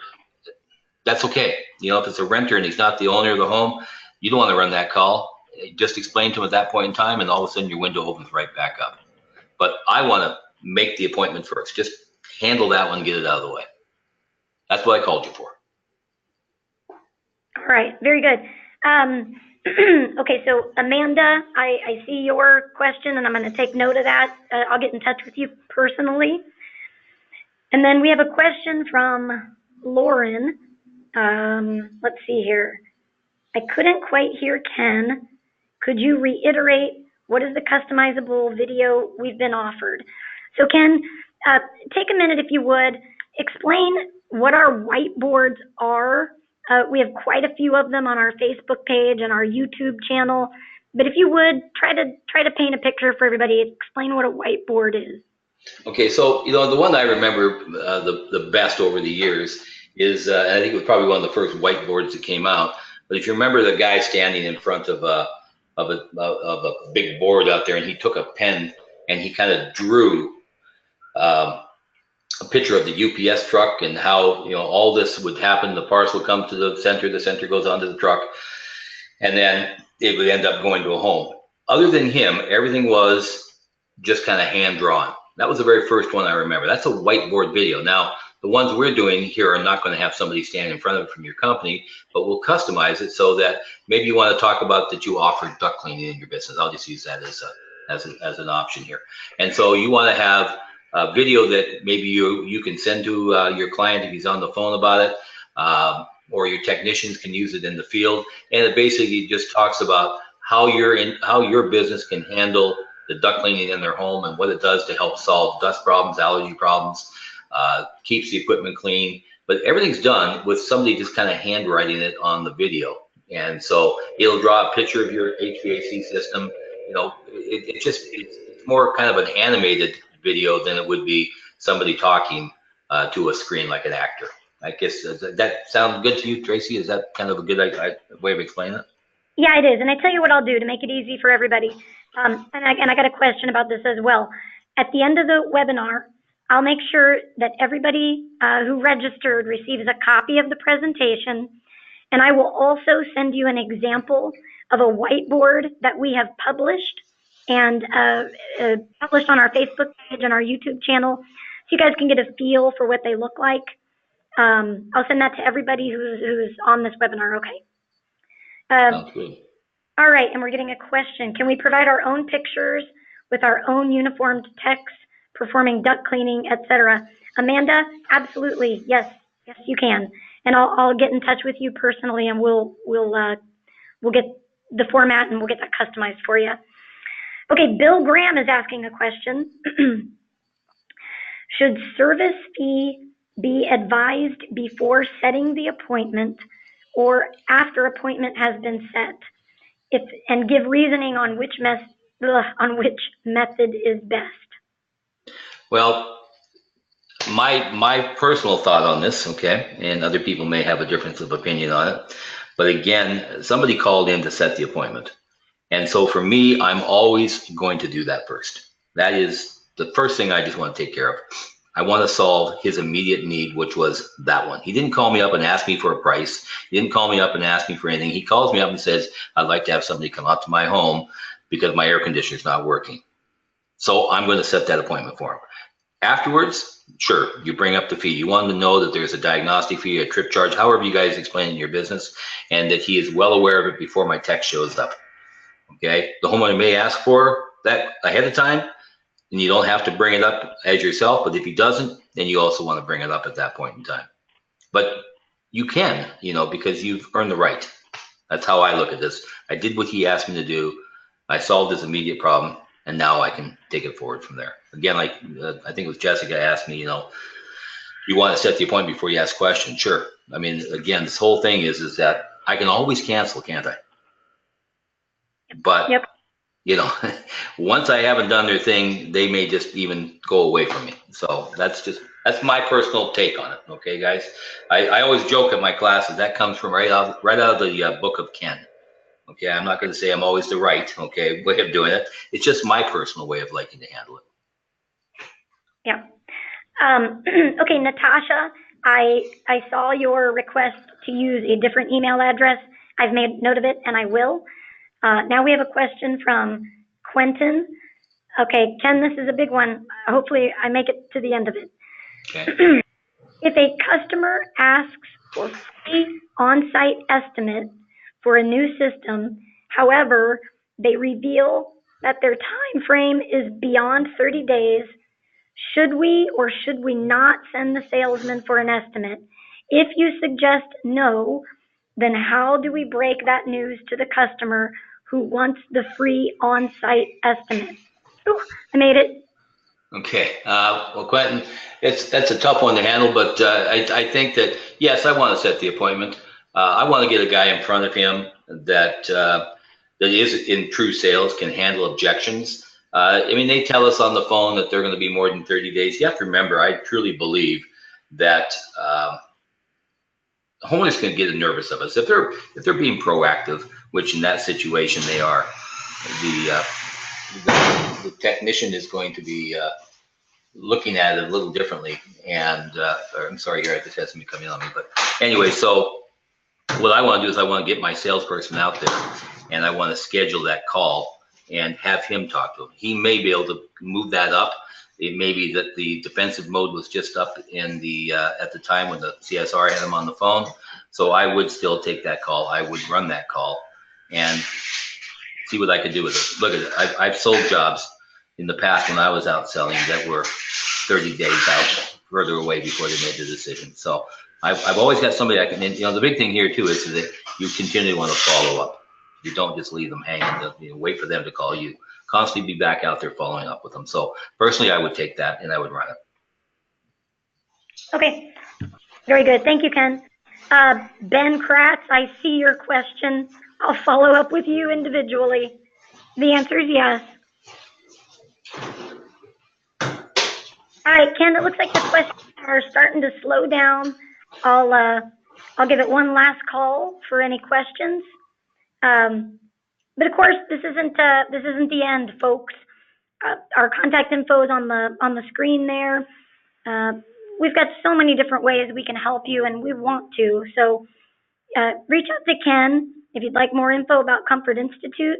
that's okay. If it's a renter and he's not the owner of the home, you don't want to run that call. Just explain to him at that point in time, and all of a sudden your window opens right back up. But I want to make the appointment first. Just handle that one, get it out of the way. That's what I called you for. All right, very good. Okay, so Amanda, I see your question, and I'm going to take note of that. I'll get in touch with you personally. And then we have a question from Lauren. Let's see here. I couldn't quite hear Ken. Could you reiterate what is the customizable video we've been offered? So Ken, take a minute if you would, explain what our whiteboards are. We have quite a few of them on our Facebook page and our YouTube channel. But if you would, try to paint a picture for everybody, explain what a whiteboard is. Okay, so the one I remember the best over the years is, and I think it was probably one of the first whiteboards that came out. But if you remember the guy standing in front of a big board out there, and he took a pen and he kind of drew a picture of the UPS truck and how all this would happen. The parcel would come to the center goes onto the truck, and then it would end up going to a home. Other than him, everything was just kind of hand drawn. That was the very first one I remember. That's a whiteboard video. Now, the ones we're doing here are not going to have somebody stand in front of it from your company, but we'll customize it so that maybe you want to talk about that you offer duct cleaning in your business. I'll just use that as an option here. And so you want to have a video that maybe you can send to your client if he's on the phone about it, or your technicians can use it in the field. And it basically just talks about how your business can handle the duct cleaning in their home and what it does to help solve dust problems, allergy problems, keeps the equipment clean. But everything's done with somebody just kind of handwriting it on the video. And so it'll draw a picture of your HVAC system. It's more kind of an animated video than it would be somebody talking to a screen like an actor. I guess, does that sound good to you, Tracy? Is that kind of a good way of explaining it? Yeah, it is. And I tell you what I'll do to make it easy for everybody. And I got a question about this as well. At the end of the webinar, I'll make sure that everybody who registered receives a copy of the presentation. And I will also send you an example of a whiteboard that we have published and published on our Facebook page and our YouTube channel, so you guys can get a feel for what they look like. I'll send that to everybody who's on this webinar, okay? Sounds good. All right, and we're getting a question. Can we provide our own pictures with our own uniformed techs performing duct cleaning, etc.? Amanda, absolutely, yes, you can. And I'll get in touch with you personally, and we'll get the format and we'll get that customized for you. Okay, Bill Graham is asking a question. Should service fee be advised before setting the appointment or after appointment has been set? And give reasoning on which method is best. Well, my personal thought on this, okay, and other people may have a difference of opinion on it, but again, somebody called in to set the appointment. And so for me, I'm always going to do that first. That is the first thing I just want to take care of. I want to solve his immediate need, which was that one. He didn't call me up and ask me for a price. He didn't call me up and ask me for anything. He calls me up and says, I'd like to have somebody come out to my home because my air conditioner is not working. So I'm going to set that appointment for him. Afterwards, sure, you bring up the fee. You want him to know that there's a diagnostic fee, a trip charge, however you guys explain it in your business, and that he is well aware of it before my tech shows up. Okay, the homeowner may ask for that ahead of time, and you don't have to bring it up as yourself, but if he doesn't, then you also want to bring it up at that point in time. But you can, because you've earned the right. That's how I look at this. I did what he asked me to do. I solved his immediate problem, and now I can take it forward from there. Again, like I think it was Jessica asked me, you want to set the appointment before you ask questions. Sure. I mean, again, this whole thing is that I can always cancel, can't I? But yep. you know, once I haven't done their thing, they may just even go away from me. So that's my personal take on it. Okay, guys. I always joke at my classes that comes from right out of the book of Ken. Okay, I'm not going to say I'm always the right, okay, way of doing it. It's just my personal way of liking to handle it. Yeah. Okay, Natasha, I saw your request to use a different email address. I've made note of it, and I will. Now we have a question from Quentin. Okay, Ken, this is a big one. Hopefully I make it to the end of it. Okay. If a customer asks for free on-site estimate for a new system, however, they reveal that their time frame is beyond 30 days, should we or should we not send the salesman for an estimate? If you suggest no, then how do we break that news to the customer who wants the free on-site estimate? Ooh, I made it. Okay. Well, Quentin, that's a tough one to handle, but I think that, yes, I want to set the appointment. I want to get a guy in front of him that is in true sales, can handle objections. I mean, they tell us on the phone that they're going to be more than 30 days. You have to remember, I truly believe that homeowners can get nervous of us if they're being proactive, which in that situation they are. The the technician is going to be looking at it a little differently. And I'm sorry, here I just had somebody coming on me, but anyway, so what I want to do is I want to get my salesperson out there, and I want to schedule that call and have him talk to him. He may be able to move that up. It may be that the defensive mode was just up in the at the time when the CSR had him on the phone. So I would still take that call. I would run that call and see what I could do with it. Look at it. I've sold jobs in the past when I was out selling that were 30 days out further away before they made the decision. So I've always got somebody I can, you know, the big thing here too is that you continually want to follow up. You don't just leave them hanging, you know, wait for them to call you. Constantly be back out there following up with them. So personally, I would take that and I would run it. Okay, very good. Thank you, Ken. Ben Kratz, I see your question. I'll follow up with you individually. The answer is yes. All right, Ken, it looks like the questions are starting to slow down. I'll give it one last call for any questions. But of course, this isn't the end, folks. Our contact info is on the screen there. We've got so many different ways we can help you, and we want to. So reach out to Ken if you'd like more info about Comfort Institute,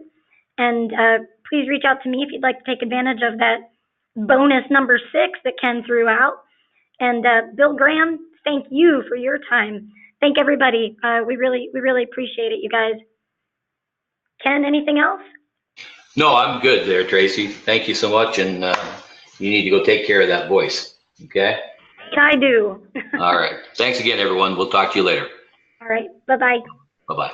and please reach out to me if you'd like to take advantage of that bonus number 6 that Ken threw out. And Bill Graham, thank you for your time. Thank everybody. We really appreciate it, you guys. Ken, anything else? No, I'm good there, Tracy. Thank you so much. And you need to go take care of that voice. Okay? I do. All right. Thanks again, everyone. We'll talk to you later. All right. Bye-bye. Bye-bye.